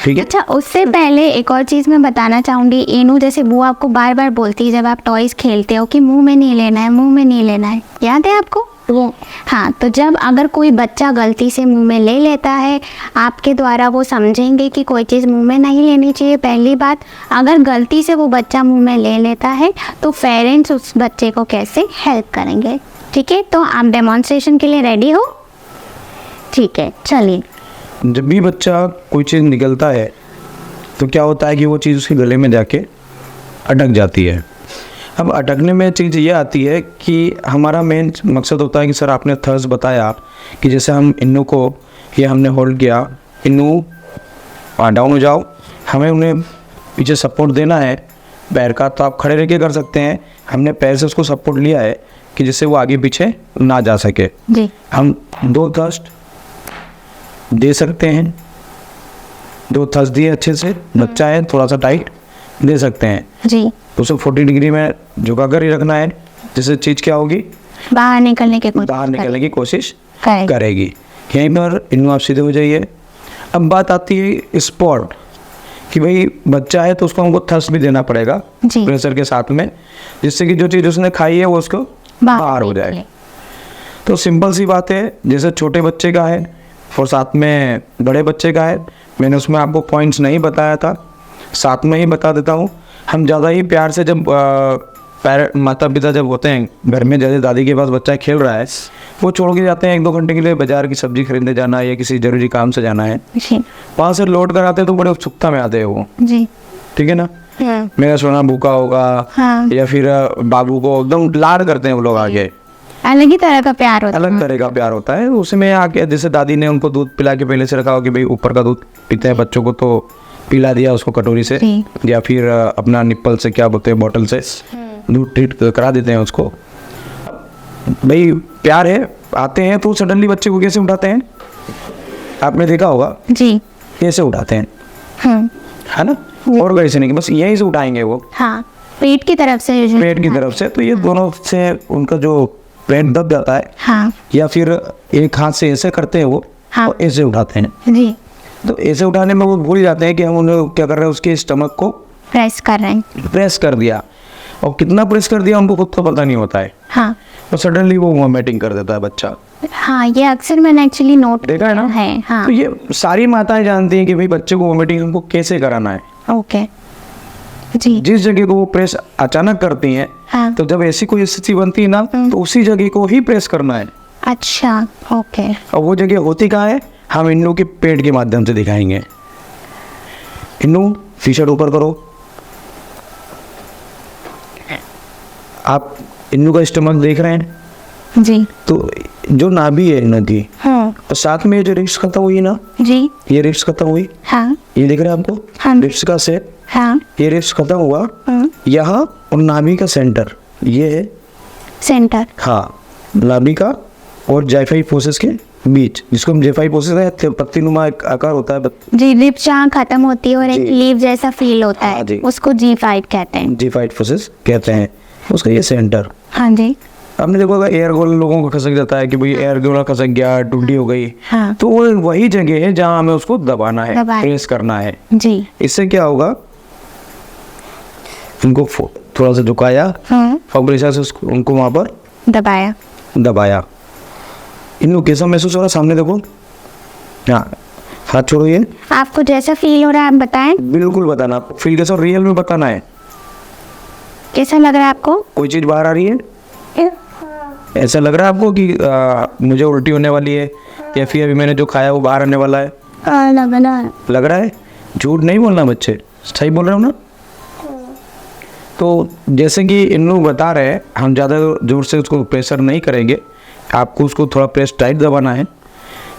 ठीक है? अच्छा, उससे पहले एक और चीज़ मैं बताना चाहूँगी। इनू जैसे बुआ आपको बार बार बोलती है जब आप टॉयज़ खेलते हो कि मुंह में नहीं लेना है, मुंह में नहीं लेना है, याद है आपको? हाँ, तो जब अगर कोई बच्चा गलती से मुंह में ले लेता है, आपके द्वारा वो समझेंगे कि कोई चीज़ मुंह में नहीं लेनी चाहिए। पहली बात, अगर गलती से वो बच्चा मुंह में ले लेता है तो पेरेंट्स उस बच्चे को कैसे हेल्प करेंगे। ठीक है, तो आप डेमोन्स्ट्रेशन के लिए रेडी हो? ठीक है, चलिए। जब भी बच्चा कोई चीज़ निकलता है तो क्या होता है कि वो चीज़ उसके गले में जाके अटक जाती है। अब अटकने में चीज़ ये आती है कि हमारा मेन मकसद होता है कि सर आपने थर्स बताया कि जैसे हम इन्नू को ये हमने होल्ड किया, इन्नू डाउन हो जाओ, हमें उन्हें पीछे सपोर्ट देना है पैर का, तो आप खड़े रह के कर सकते हैं। हमने पैर से उसको सपोर्ट लिया है कि जिससे वो आगे पीछे ना जा सके। जी। हम 2 थर्स्ट दे सकते हैं, 2 थर्स्ट दिए अच्छे से, बच्चा है थोड़ा सा टाइट दे सकते हैं। जी। उसे 40 डिग्री में झुका कर ही रखना है, जिससे चीज़ क्या होगी, बाहर निकलने की कोशिश बाहर निकलने की कोशिश करेगी। करेगी। यहीं पर इन्नू आप सीधे हो जाइए। अब बात आती है स्पॉट कि भाई बच्चा है तो उसको हमको थर्स्ट भी देना पड़ेगा जी। प्रेशर के साथ में, जिससे कि जो चीज़ उसने खाई है वो उसको बाहर हो जाए। तो सिंपल सी बात है, जैसे छोटे बच्चे का है और साथ में बड़े बच्चे का है। मैंने उसमें आपको पॉइंट्स नहीं बताया था, साथ में ही बता देता हूँ। हम ज़्यादा ही प्यार से जब माता पिता जब होते हैं घर में, जैसे दादी के पास बच्चा खेल रहा है, वो छोड़ के जाते हैं 1-2 घंटे के लिए बाजार की सब्जी खरीदने जाना है या किसी ज़रूरी काम से जाना है, जी। वहाँ से लौट कर आते हैं तो बड़े उत्सुकता में आते हैं वो, जी। ठीक है ना। मेरा सोना भूखा होगा, हाँ। या फिर बाबू को एकदम लाड करते हैं वो लोग आगे, अलग ही तरह का प्यार होता है। अलग तरह का प्यार होता है। उसमें आके जैसे दादी ने उनको दूध पिला के पहले से रखा हो कि भाई ऊपर का दूध पीते हैं बच्चों को, तो पिला दिया उसको कटोरी से, या फिर अपना निप्पल से क्या बोलते हैं बॉटल से दूध ट्रीट करा देते हैं उसको। भाई प्यार है, आते हैं तो सडनली बच्चे को कैसे उठाते हैं, आपने देखा होगा जी। कैसे उठाते हैं, है ना, और कैसे नहीं, बस यहीं से उठाएंगे वो, हाँ, पेट की तरफ से, पेट की तरफ से। तो ये दोनों से उनका जो पेट दब जाता है, हाँ। या फिर एक हाथ से ऐसे करते हैं वो, हाँ। और ऐसे उठाते हैं। जी। तो ऐसे उठाने में वो भूल जाते हैं कि हम उन्हें क्या कर रहे हैं, उसके स्टमक को प्रेस कर रहे हैं। प्रेस कर दिया, और कितना प्रेस कर दिया उनको खुद तो पता नहीं होता है, हाँ। और सडनली वो वॉमिटिंग कर देता है बच्चा। हाँ, ये अक्सर मैंने एक्चुअली नोट देखा है ना। है। हाँ। तो ये सारी माताएं जानती हैं कि भाई बच्चे को वॉमिटिंग हमको कैसे कराना है। ओके। जी। जिस जगह को वो प्रेस अचानक करती हैं, हाँ। तो जब ऐसी कोई स्थिति बनती है ना, तो उसी जगह को ही प्रेस करना है। अच्छा, ओके। और वो जगह होती कहाँ है, हम इन्नू के पेट के माध्यम से दिखाएंगे। इन्नू टी शर्ट ऊपर करो, आप इन्नू का स्टमक देख रहे हैं, जी। तो जो नाभि है इन्नू की, हाँ। और साथ में जो रिब्स खत्म हुई ना, जी। ये रिब्स खत्म हुई, हाँ। ये दिख रहा है आपको, हाँ। रिब्स का सेट, हाँ। ये रिब्स खत्म हुआ हाँ। यहाँ, और नाभि का सेंटर ये है, सेंटर। हाँ, नाभि का और जाइफाई फोर्सेस के बीच, जिसको हम जाइफाई फोर्सेस है, पत्ती नुमा एक आकार होता है, जी। लिप जहाँ खत्म होती है और एक जी। लीव जैसा फील होता हाँ है, जी। उसको G5 कहते हैं। जाइफाई फोर्सेस कहते हैं उसका ये सेंटर। हाँ जी। आपने देखा होगा एयर गोल लोगों को खसक जाता है कि भाई एयर गोला खसक गया, टूटी हो गई, हाँ। तो वो वही जगह है जहाँ हमें उसको दबाना है, दबाना। प्रेस करना है। जी। इससे क्या होगा, उनको थोड़ा सा झुकाया, हाँ। और प्रेशर से उनको वहाँ पर दबाया। दबाया। इन्हें कैसा महसूस हो रहा है, सामने देखो, हाँ, हाथ छोड़ो, ये आपको जैसा फील हो रहा है आप बताएं। बिल्कुल बताना, फील कैसा रियल में बताना है। कैसा लग रहा है आपको? कोई चीज़ बाहर आ रही है, ऐसा लग रहा है आपको कि मुझे उल्टी होने वाली है, या फिर अभी मैंने जो खाया वो बाहर आने वाला है, लग रहा है? झूठ नहीं बोलना बच्चे, सही बोल रहे हो ना। तो जैसे कि इन्नू बता रहे हैं, हम ज़्यादा जोर से उसको प्रेशर नहीं करेंगे, आपको उसको थोड़ा प्रेस टाइट दबाना है,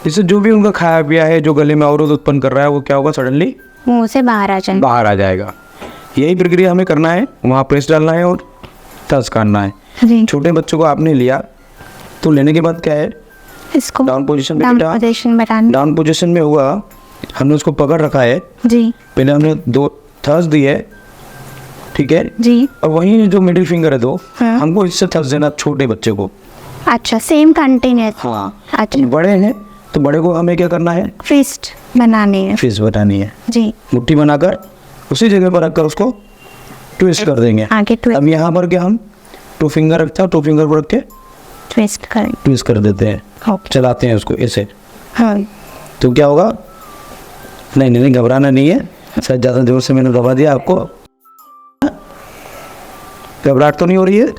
जिससे जो भी उनका खाया पिया है जो गले में अवरोध उत्पन्न कर रहा है वो क्या होगा, सडनली मुंह से बाहर आ जाए, बाहर आ जाएगा। यही प्रक्रिया हमें करना है, वहाँ प्रेस डालना है और टच करना है। जी। छोटे बच्चों को आपने लिया, तो लेने के बाद क्या है, इसको डाउन पोजीशन डाउन पोजीशन बनाना। डाउन पोजीशन में हुआ, हमने उसको पकड़ रखा है, जी। पहले हमने 2 थर्स दी है, ठीक है जी। और वही जो मिडिल फिंगर है 2, हाँ। हमको इससे थर्स देना छोटे बच्चे को। अच्छा, सेम कंटिन्यूस। हाँ। अच्छा, बड़े हैं तो बड़े को हमें क्या करना है, फिस्ट बनानी है। फिस्ट बनानी है, जी। मुट्ठी बनाकर उसी जगह पर रखकर उसको ट्विस्ट कर देंगे। आगे अब यहाँ पर क्या हम 2 फिंगर रखते हैं, 2 फिंगर पर रख के ट्विस्ट करें। ट्विस्ट कर देते हैं, ओके। चलाते हैं उसको ऐसे। हाँ। तो क्या होगा, नहीं घबराना नहीं है, शायद ज़्यादा जोर से मैंने दबा दिया आपको, घबराहट तो नहीं हो रही है।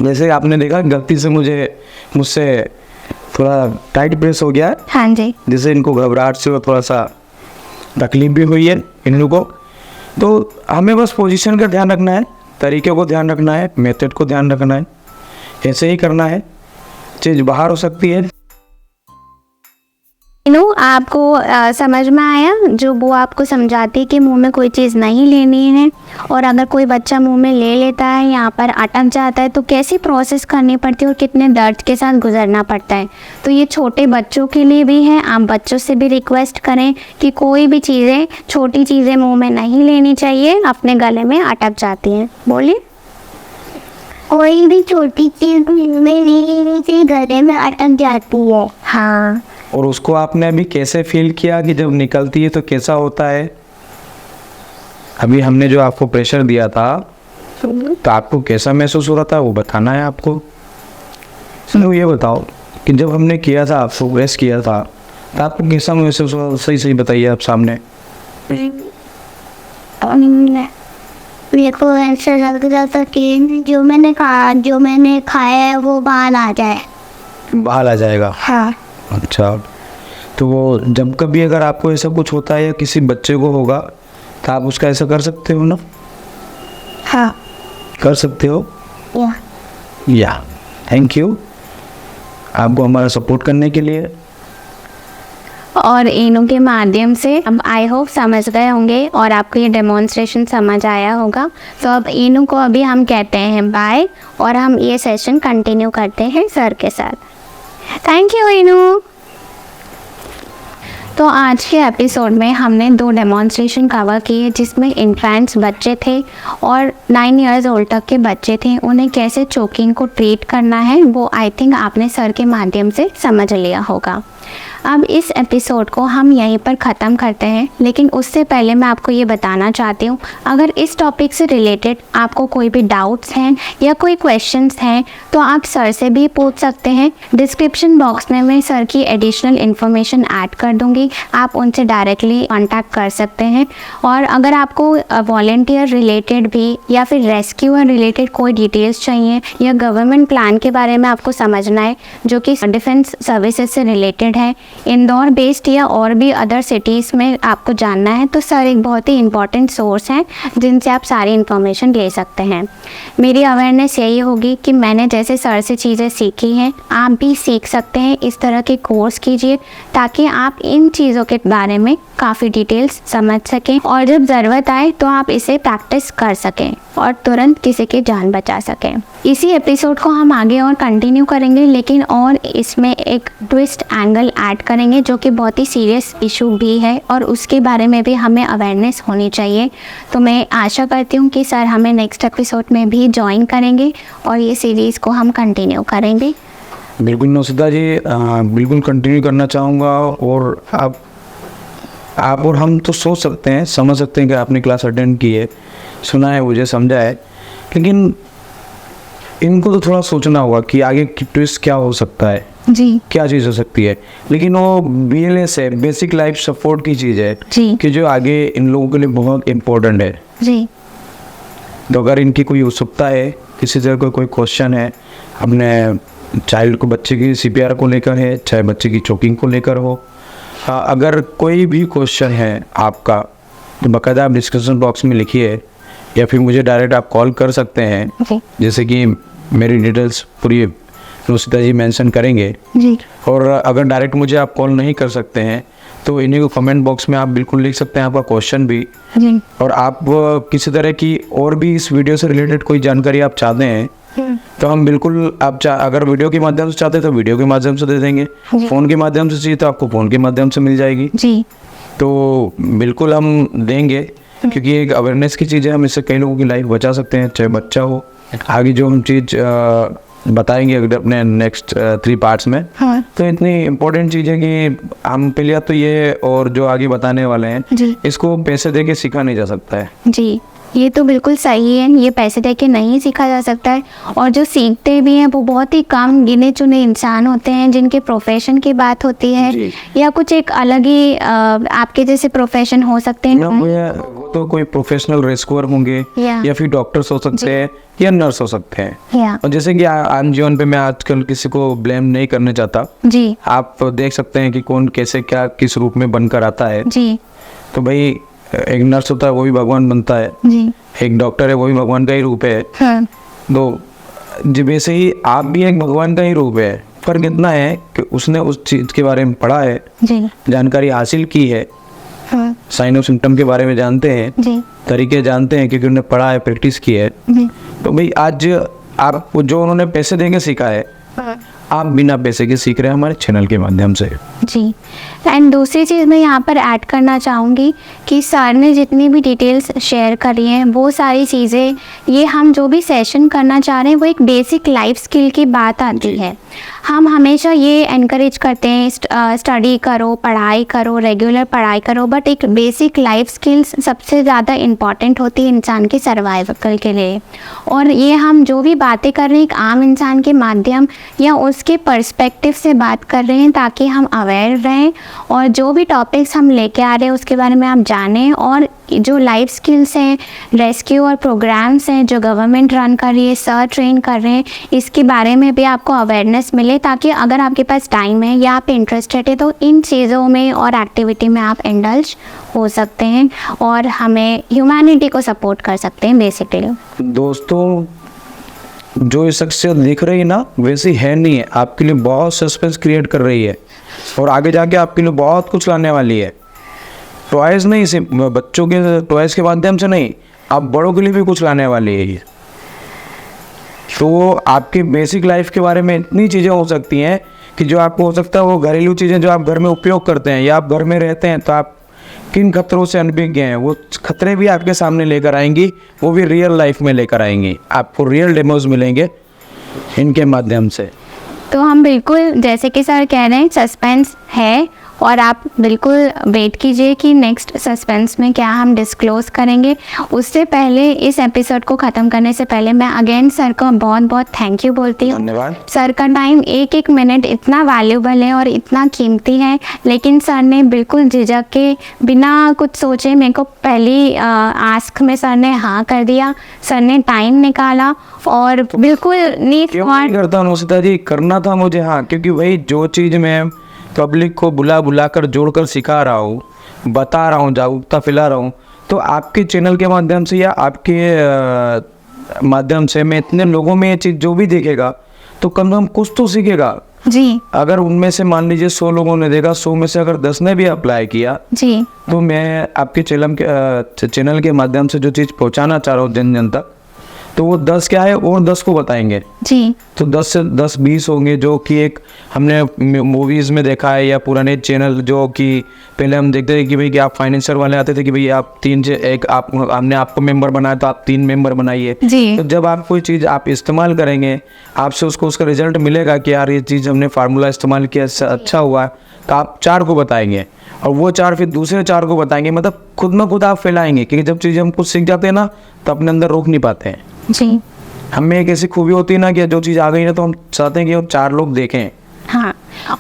जैसे आपने देखा गलती से मुझसे थोड़ा टाइट प्रेस हो गया है, हाँ जी। जिससे इनको घबराहट से थोड़ा सा तकलीफ भी हुई है इन्नू को, तो हमें बस पोजीशन का ध्यान रखना है, तरीके को ध्यान रखना है, मेथड को ध्यान रखना है, ऐसे ही करना है। चीज़ बाहर हो सकती है। आपको समझ में आया जो वो आपको समझाती है कि मुंह में कोई चीज़ नहीं लेनी है, और अगर कोई बच्चा मुंह में ले लेता है, यहाँ पर अटक जाता है, तो कैसी प्रोसेस करनी पड़ती है और कितने दर्द के साथ गुजरना पड़ता है। तो ये छोटे बच्चों के लिए भी है। आप बच्चों से भी रिक्वेस्ट करें कि कोई भी चीज़ें, छोटी चीज़ें मुँह में नहीं लेनी चाहिए, अपने गले में अटक जाती हैं। बोलिए। कोई भी छोटी चीज में नहीं से गले में अटक जाती है। हाँ, और उसको आपने अभी कैसे फील किया कि जब निकलती है तो कैसा होता है? अभी हमने जो आपको प्रेशर दिया था तो आपको कैसा महसूस हो रहा था वो बताना है आपको। सुनो, ये बताओ कि जब हमने किया था, आपको प्रेस किया था, तो आपको कैसा महसूस हो रहा था? सही सही बताइए आप सामने। मेरे को ऐसा लग रहा था कि जो मैंने खाया है वो बाहर आ जाए। बाहर आ जाएगा। हाँ। अच्छा, तो वो जब कभी अगर आपको ऐसा कुछ होता है या किसी बच्चे को होगा तो आप उसका ऐसा कर सकते हो ना? हाँ। कर सकते हो या थैंक यू आपको हमारा सपोर्ट करने के लिए। और इनों के माध्यम से अब आई होप समझ गए होंगे और आपको ये डेमोन्स्ट्रेशन समझ आया होगा। तो अब इनों को अभी हम कहते हैं बाय, और हम ये सेशन कंटिन्यू करते हैं सर के साथ। थैंक यू इनू। तो आज के एपिसोड में हमने 2 डेमोन्स्ट्रेशन कवर किए, जिसमें इन्फेंट्स बच्चे थे और 9 इयर्स ओल्ड तक के बच्चे थे। उन्हें कैसे चोकिंग को ट्रीट करना है वो आई थिंक आपने सर के माध्यम से समझ लिया होगा। अब इस एपिसोड को हम यहीं पर ख़त्म करते हैं, लेकिन उससे पहले मैं आपको ये बताना चाहती हूँ, अगर इस टॉपिक से रिलेटेड आपको कोई भी डाउट्स हैं या कोई क्वेश्चंस हैं तो आप सर से भी पूछ सकते हैं। डिस्क्रिप्शन बॉक्स में मैं सर की एडिशनल इन्फॉर्मेशन ऐड कर दूँगी, आप उनसे डायरेक्टली कॉन्टैक्ट कर सकते हैं। और अगर आपको वॉलेंटियर रिलेटेड भी या फिर रेस्क्यूअर रिलेटेड कोई डिटेल्स चाहिए या गवर्नमेंट प्लान के बारे में आपको समझना है जो कि डिफेंस सर्विसेज से रिलेटेड है, इंदौर बेस्ड या और भी अदर सिटीज़ में आपको जानना है, तो सर एक बहुत ही इम्पॉर्टेंट सोर्स हैं जिनसे आप सारी इन्फॉर्मेशन ले सकते हैं। मेरी अवेयरनेस यही होगी कि मैंने जैसे सर से चीज़ें सीखी हैं आप भी सीख सकते हैं। इस तरह के कोर्स कीजिए ताकि आप इन चीज़ों के बारे में काफ़ी डिटेल्स समझ सकें और जब ज़रूरत आए तो आप इसे प्रैक्टिस कर सकें और तुरंत किसी की जान बचा सकें। इसी एपिसोड को हम आगे और कंटिन्यू करेंगे, लेकिन और इसमें एक ट्विस्ट एंगल ऐड करेंगे जो कि बहुत ही सीरियस इशू भी है और उसके बारे में भी हमें अवेयरनेस होनी चाहिए। तो मैं आशा करती हूँ कि सर हमें नेक्स्ट एपिसोड में भी ज्वाइन करेंगे और ये सीरीज़ को हम कंटिन्यू करेंगे। बिल्कुल नौसिदा जी, बिल्कुल कंटिन्यू करना चाहूँगा। और आप और हम तो सोच सकते हैं, समझ सकते हैं कि आपने क्लास अटेंड की है, सुना है, मुझे समझा है, लेकिन इनको तो थोड़ा सोचना होगा कि आगे की ट्विस्ट क्या हो सकता है जी, क्या चीज़ हो सकती है। लेकिन वो BLS है, बेसिक लाइफ सपोर्ट की चीज़ है जी, कि जो आगे इन लोगों के लिए बहुत इम्पोर्टेंट है। जी, तो अगर इनकी कोई उत्सुकता है, किसी तरह का कोई क्वेश्चन है, अपने चाइल्ड को, बच्चे की CPR को लेकर है, चाहे बच्चे की चोकिंग को लेकर हो, अगर कोई भी क्वेश्चन है आपका तो बाकायदा आप डिस्क्रिप्शन बॉक्स में लिखिए या फिर मुझे डायरेक्ट आप कॉल कर सकते हैं। जी, जैसे कि मेरी डिटेल्स पूरी नौसिदा जी मेंशन करेंगे। जी, और अगर डायरेक्ट मुझे आप कॉल नहीं कर सकते हैं तो इन्हीं को कमेंट बॉक्स में आप बिल्कुल लिख सकते हैं आपका क्वेश्चन भी। जी, और आप किसी तरह की और भी इस वीडियो से रिलेटेड कोई जानकारी आप चाहते हैं तो हम बिल्कुल, आप अगर वीडियो के माध्यम से चाहते हैं तो वीडियो के माध्यम से दे देंगे, फ़ोन के माध्यम से चाहिए तो आपको फ़ोन के माध्यम से मिल जाएगी। जी, तो बिल्कुल हम देंगे, क्योंकि एक अवेयरनेस की चीज़ है, हम इससे कई लोगों की लाइफ बचा सकते हैं, चाहे बच्चा हो। आगे जो हम चीज़ बताएंगे अगर अपने नेक्स्ट 3 पार्ट्स में, हाँ, तो इतनी इम्पोर्टेंट चीज़ है कि हम पहले तो ये और जो आगे बताने वाले हैं जी, इसको पैसे दे के सीखा नहीं जा सकता है। जी, ये तो बिल्कुल सही है, ये पैसे दे के नहीं सीखा जा सकता है। और जो सीखते भी हैं वो बहुत ही कम गिने चुने इंसान होते हैं जिनके प्रोफेशन की बात होती है या कुछ एक अलग ही आपके जैसे प्रोफेशन हो सकते हैं। वो तो कोई प्रोफेशनल रेस्क्यूअर होंगे या फिर डॉक्टर्स हो सकते हैं या नर्स हो सकते हैं। और जैसे कि आम जीवन पे मैं आजकल किसी को ब्लेम नहीं करना चाहता जी, आप देख सकते हैं कि कौन कैसे क्या किस रूप में बनकर आता है। जी, तो भाई एक नर्स होता है वो भी भगवान बनता है, जी। एक डॉक्टर है वो भी भगवान का ही रूप है। हाँ। तो जी वैसे ही आप भी एक भगवान का ही रूप है। फर्क इतना है कि उसने उस चीज़ के बारे में पढ़ा है, जी। जानकारी हासिल की है, हाँ। साइन और सिम्टम के बारे में जानते हैं, जी। तरीके जानते हैं क्योंकि उन्होंने पढ़ा है, प्रैक्टिस की है। जी। तो भाई आज आपको जो उन्होंने पैसे देके सीखा है, हाँ। आप बिना पैसे के सीख रहे हैं हमारे चैनल के माध्यम से। जी। एंड दूसरी चीज़ मैं यहाँ पर ऐड करना चाहूँगी कि सर ने जितनी भी डिटेल्स शेयर करी हैं वो सारी चीज़ें, ये हम जो भी सेशन करना चाह रहे हैं वो एक बेसिक लाइफ स्किल की बात आती है। हम हमेशा ये एनकरेज करते हैं स्टडी करो, पढ़ाई करो, रेगुलर पढ़ाई करो, बट एक बेसिक लाइफ स्किल्स सबसे ज़्यादा इम्पॉर्टेंट होती है इंसान के सर्वाइवल के लिए। और ये हम जो भी बातें कर रहे हैं एक आम इंसान के माध्यम या उसके पर्सपेक्टिव से बात कर रहे हैं ताकि हम अवेयर रहें और जो भी टॉपिक्स हम लेके आ रहे हैं उसके बारे में आप जानें। और जो लाइफ स्किल्स हैं, रेस्क्यू और प्रोग्राम्स हैं जो गवर्नमेंट रन कर रही है, सर ट्रेन कर रहे हैं, इसके बारे में भी आपको अवेयरनेस मिले ताकि अगर आपके पास टाइम है या आप इंटरेस्टेड है तो इन चीज़ों में और एक्टिविटी में आप इंडल्ज हो सकते हैं और हमें ह्यूमैनिटी को सपोर्ट कर सकते हैं बेसिकली। दोस्तों जो ये शख्सियत दिख रही है ना वैसी है नहीं है, आपके लिए बहुत सस्पेंस क्रिएट कर रही है और आगे जाके आपके लिए बहुत कुछ लाने वाली है। टॉयज़ नहीं, सिर्फ बच्चों के टॉयज़ के माध्यम से नहीं, आप बड़ों के लिए भी कुछ लाने वाली है ये। तो आपकी बेसिक लाइफ के बारे में इतनी चीज़ें हो सकती हैं कि जो आपको हो सकता है वो घरेलू चीज़ें जो आप घर में उपयोग करते हैं या आप घर में रहते हैं तो आप किन खतरों से अनभिज्ञ हैं, वो खतरे भी आपके सामने लेकर आएंगी, वो भी रियल लाइफ में लेकर आएंगी। आपको रियल डेमोज मिलेंगे इनके माध्यम से। तो हम बिल्कुल जैसे कि सर कह रहे हैं सस्पेंस है और आप बिल्कुल वेट कीजिए कि नेक्स्ट सस्पेंस में क्या हम डिस्क्लोज़ करेंगे। उससे पहले इस एपिसोड को ख़त्म करने से पहले मैं अगेन सर को बहुत बहुत थैंक यू बोलती हूँ। धन्यवाद। सर का टाइम एक एक मिनट इतना वैल्यूबल है और इतना कीमती है, लेकिन सर ने बिल्कुल झिझक के बिना कुछ सोचे मेरे को पहली आस्क में सर ने हाँ कर दिया। सर ने टाइम निकाला और बिल्कुल नीट क्यों नहीं करता नुसरत जी, करना था मुझे हाँ, क्योंकि वही जो चीज़ मैं पब्लिक को बुला कर जोड़ कर सिखा रहा हूँ, बता रहा हूँ, जागरूकता फैला रहा हूँ, तो आपके चैनल के माध्यम से या आपके माध्यम से मैं इतने लोगों में ये चीज़ जो भी देखेगा तो कम से कम कुछ तो सीखेगा जी। अगर उनमें से मान लीजिए 100 लोगों ने देखा, 100 में से अगर 10 ने भी अप्लाई किया जी, तो मैं आपके चैनल के माध्यम से जो चीज़ पहुँचाना चाह रहा हूँ जन जन तक, तो वो 10 क्या है और 10 को बताएंगे जी। तो 10 से 10-20 होंगे जो कि एक हमने मूवीज़ में देखा है या पुराने चैनल जो कि पहले हम देखते थे कि भाई कि आप फाइनेंसर वाले आते थे कि भाई आप 3 से 1 आप हमने आपको मेंबर बनाया तो आप 3 मेंबर बनाइए। जी। तो जब आप कोई चीज़ आप इस्तेमाल करेंगे आपसे उसका रिजल्ट मिलेगा कि यार ये चीज़ हमने फार्मूला इस्तेमाल किया अच्छा हुआ, तो आप 4 को बताएंगे और वो 4 फिर दूसरे 4 को बताएंगे, मतलब खुद में खुद आप फैलाएंगे। क्योंकि जब चीज़ें हम कुछ सीख जाते हैं ना तो अपने अंदर रोक नहीं पाते हैं। जी। हमें एक ऐसी खूबी होती है ना कि जो चीज़ आ गई ना तो हम चाहते हैं कि वो 4 लोग देखें। हाँ,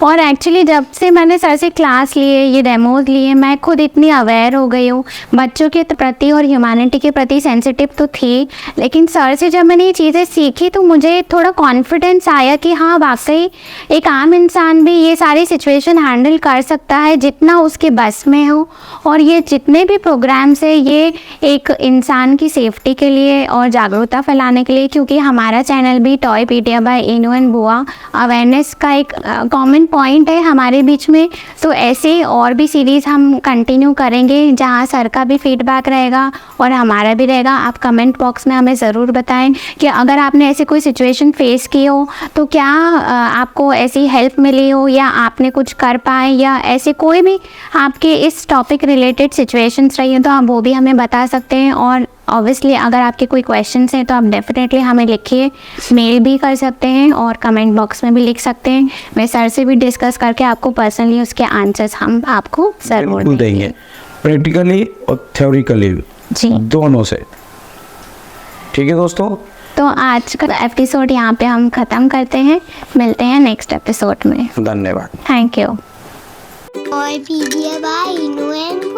और एक्चुअली जब से मैंने सर से क्लास लिए, ये डेमोज लिए, मैं खुद इतनी अवेयर हो गई हूँ। बच्चों के प्रति और ह्यूमैनिटी के प्रति सेंसिटिव तो थी, लेकिन सर से जब मैंने ये चीज़ें सीखी तो मुझे थोड़ा कॉन्फिडेंस आया कि हाँ वाकई एक आम इंसान भी ये सारी सिचुएशन हैंडल कर सकता है जितना उसके बस में हो। और ये जितने भी प्रोग्राम्स है ये एक इंसान की सेफ्टी के लिए और जागरूकता फैलाने के लिए, क्योंकि हमारा चैनल भी टॉयपीडिया बाय इनू एंड बुआ अवेयरनेस का एक कॉमन पॉइंट है हमारे बीच में। तो ऐसे और भी सीरीज़ हम कंटिन्यू करेंगे जहां सर का भी फीडबैक रहेगा और हमारा भी रहेगा। आप कमेंट बॉक्स में हमें ज़रूर बताएं कि अगर आपने ऐसी कोई सिचुएशन फेस की हो तो क्या आपको ऐसी हेल्प मिली हो या आपने कुछ कर पाए, या ऐसे कोई भी आपके इस टॉपिक रिलेटेड सिचुएशंस रही हो तो आप वो भी हमें बता सकते हैं। और ऑब्वियसली अगर आपके कोई क्वेश्चंस हैं तो आप डेफिनेटली हमें लिखिए, मेल भी कर सकते हैं और कमेंट बॉक्स में भी लिख सकते हैं। मैं सर से भी डिस्कस करके आपको पर्सनली उसके आंसर्स हम आपको ज़रूर देंगे, प्रैक्टिकली और थ्योरिकली जी, दोनों से। ठीक है दोस्तों, तो आज का एपिसोड यहाँ पे हम ख़त्म करते हैं। मिलते हैं नेक्स्ट एपिसोड में। धन्यवाद। Thank you. Toypedia by Inu and